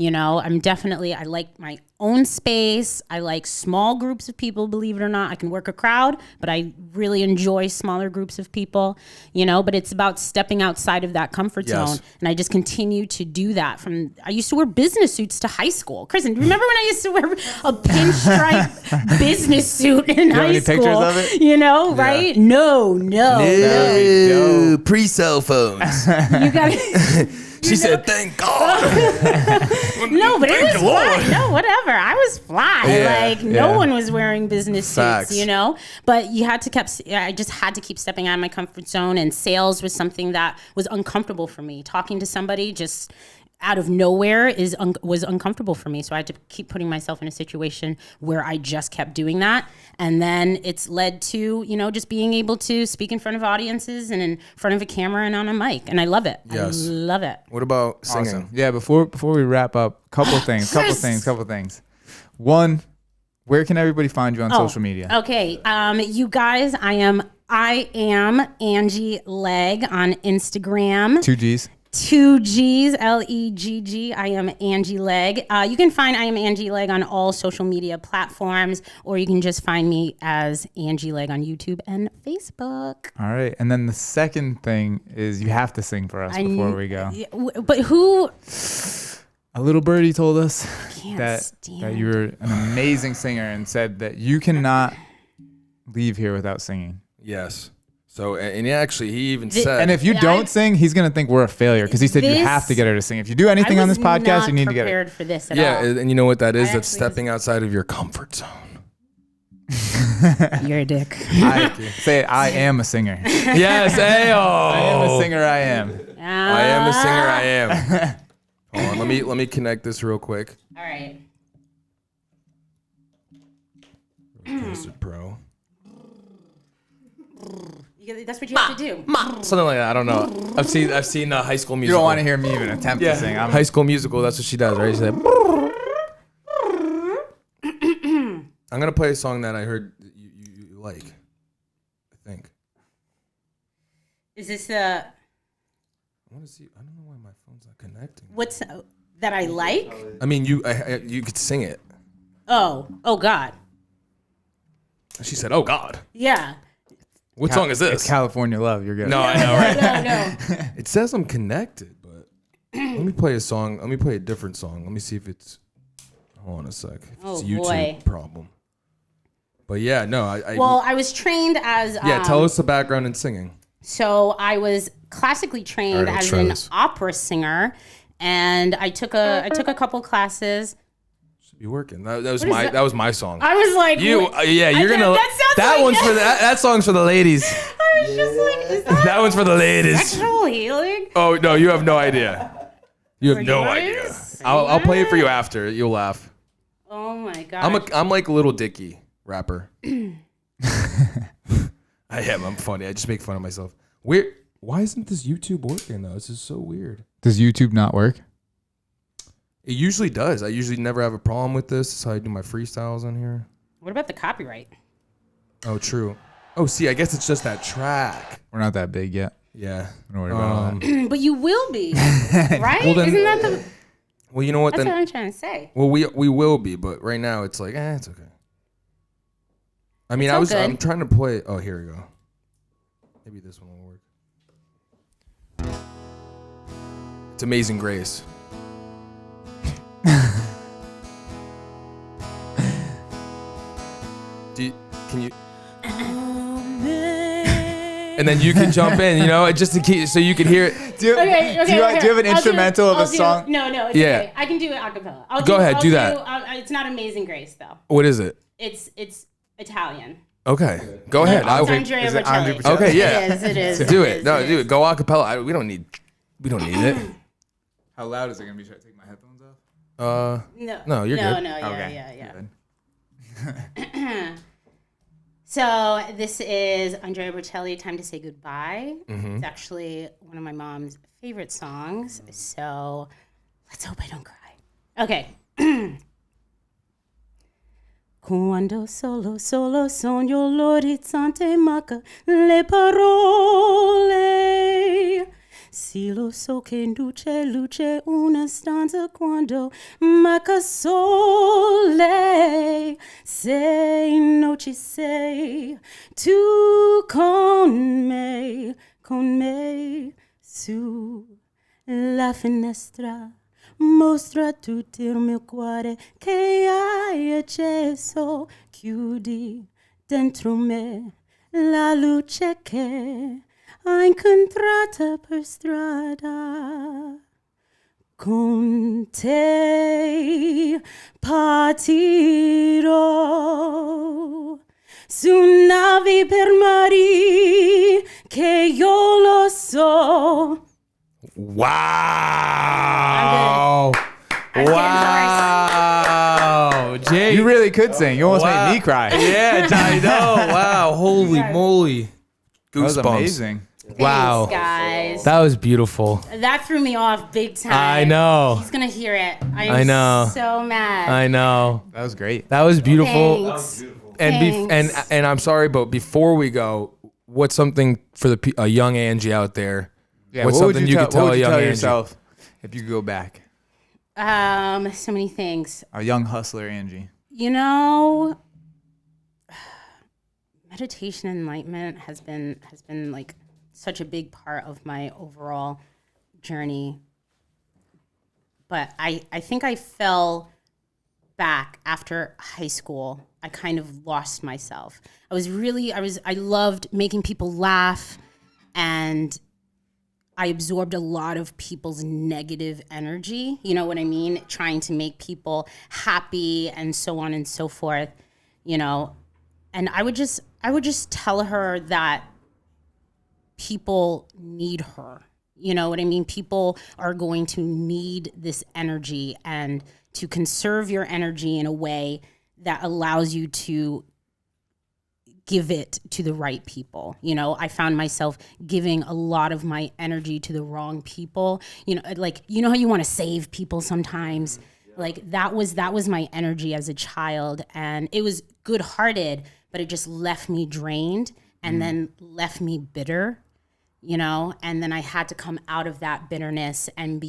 I like my own space. I like small groups of people, believe it or not. I can work a crowd, but I really enjoy smaller groups of people, but it's about stepping outside of that comfort zone. And I just continue to do that I used to wear business suits to high school. Kristen, remember when I used to wear a pinstripe business suit in high school? Pictures of it? Right? No. Pre-cell phones. You got She said, "Thank God." No, but it was fly. No, whatever. I was fly. No one was wearing business suits, But I just had to keep stepping out of my comfort zone. And sales was something that was uncomfortable for me. Talking to somebody just out of nowhere was uncomfortable for me. So I had to keep putting myself in a situation where I just kept doing that. And then it's led to, just being able to speak in front of audiences and in front of a camera and on a mic. And I love it. Yes. I love it. What about singing? Awesome. Yeah, before we wrap up, couple things. One, where can everybody find you on social media? Okay. You guys, I am Angie Legg on Instagram. 2 G's. 2 G's, Legg. I am Angie Legg. You can find I am Angie Legg on all social media platforms, or you can just find me as Angie Legg on YouTube and Facebook. All right. And then the second thing is you have to sing for us before we go. But who? A little birdie told us that you're an amazing singer and said that you cannot leave here without singing. Yes. So, and he even said... And if you don't sing, he's going to think we're a failure because he said you have to get her to sing. If you do anything on this podcast, you need to get her. I was not prepared for this at all. Yeah, and you know what that is? That's stepping outside of your comfort zone. You're a dick. I am a singer. Yes, ayo. I am a singer, I am. I am a singer, I am. Hold on, let me connect this real quick. All right. Pro. That's what you have to do. Something like that. I don't know. I've seen High School Musical. You don't want to hear me even attempt to sing. High School Musical. That's what she does, right? She's like, I'm gonna play a song that I heard you like. I think. Is this I want to see. I don't know why my phone's not connecting. what's that I like? I mean, you could sing it. Oh God. She said, "Oh God." Yeah. What song is this? It's California Love. You're good. No, I know, right? No. It says I'm connected, but let me play a song. Let me play a different song. Let me see if it's. Hold on a sec. If it's a YouTube problem. But yeah, no. I was trained as. Tell us the background in singing. So I was classically trained as an opera singer, and I took a couple classes. Be working. That was my song. I was like, you're gonna. That one's for that song's for the ladies. I was just like, is that one's for the ladies. sexual healing? Oh no, you have no idea. You have no idea. I'll play it for you after. You'll laugh. Oh my god. I'm like Little Dicky rapper. I am. I'm funny. I just make fun of myself. Why isn't this YouTube working though? This is so weird. Does YouTube not work? It usually does. I usually never have a problem with this. This is how I do my freestyles on here. What about the copyright? Oh, true. Oh, see, I guess it's just that track. We're not that big yet. Yeah. Don't worry about that. But you will be, right? Well, then, Isn't that the? Well, you know what? That's what I'm trying to say. Well, we will be, but right now it's like, it's okay. I mean, I'm trying to play. Oh, here we go. Maybe this one will work. It's Amazing Grace. Can you? And then you can jump in, just to keep so you can hear it. Do you have an instrumental of a song? No, it's okay. I can do it a cappella. Go ahead, do that. It's not Amazing Grace though. What is it? It's Italian. Okay, go ahead. Andrea Bocelli. Okay, yeah. It is. Do it. Do it. Go a cappella. We don't need it. How loud is it gonna be? Should I take my headphones off? No, you're good. No, yeah. So this is Andrea Bocelli, Time to Say Goodbye. It's actually one of my mom's favorite songs. So let's hope I don't cry. Okay. Quando solo sogno l'orizzonte manca le parole. Sì, lo so che luce una stanza quando manca sole. Se non ci sei tu con me su la finestra. Mostra tutto il mio cuore che hai acceso, chiudi dentro me la luce che hai incontrato per strada. Con te partirò su navi per mari che io lo so. Wow. I'm Wow. Jay. You really could sing. You almost made me cry. Yeah, I know. Wow. Holy moly. That was Goosebumps. amazing. Wow. Thanks, guys. That was beautiful. That threw me off big time. I know. He's gonna hear it. I know. So mad. I know. That was great. That was beautiful. Thanks. And I'm sorry, but before we go, what's something for a young Angie out there? Yeah, What's what would something you you could tell what would a you young tell Angie? yourself if you could go back? So many things. A young hustler, Angie. You know, meditation and enlightenment has been like such a big part of my overall journey. But I think I fell back after high school. I kind of lost myself. I loved making people laugh, and I absorbed a lot of people's negative energy. You know what I mean? Trying to make people happy and so on and so forth, you know. And I would just tell her that people need her. You know what I mean? People are going to need this energy, and to conserve your energy in a way that allows you to give it to the right people. You know, I found myself giving a lot of my energy to the wrong people. You know, like, you know how you want to save people sometimes? Like that was my energy as a child, and it was good-hearted, but it just left me drained and then left me bitter, you know, and then I had to come out of that bitterness and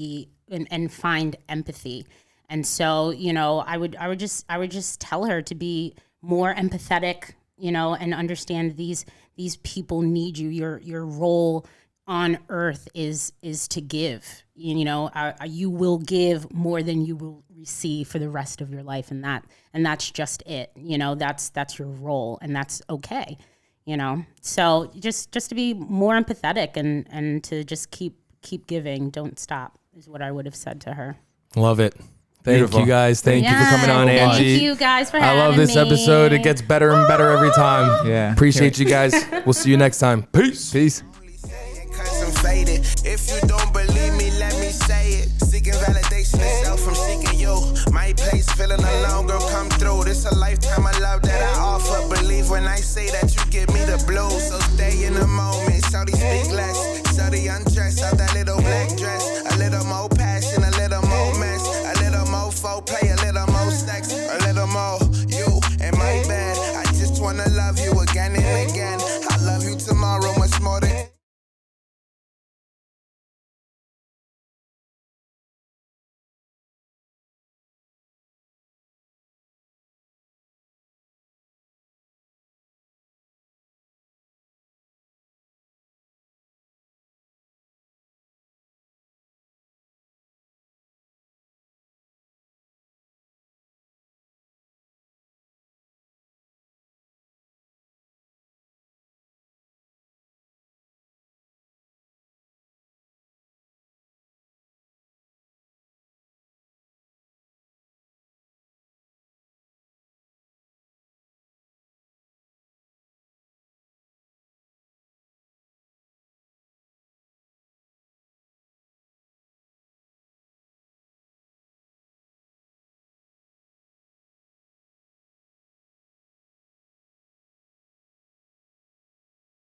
and find empathy. And so, you know, I would just tell her to be more empathetic, you know, and understand these people need you. Your role on earth is to give. You know, you will give more than you will receive for the rest of your life, and that's just it. You know, that's your role, and that's okay. You know, so just to be more empathetic and to just keep giving, don't stop, is what I would have said to her. Love it. Thank Beautiful. you guys. Thank you for coming on, Thank Angie. you guys for having me. I love this episode. It gets better and better every time. Yeah. Appreciate you guys. We'll see you next time. Peace. Peace. If you don't believe me, let me say it. Seeking validation itself from seeking you. My place feeling alone, girl, come through. This a lifetime of love that I offer. Believe when I say that you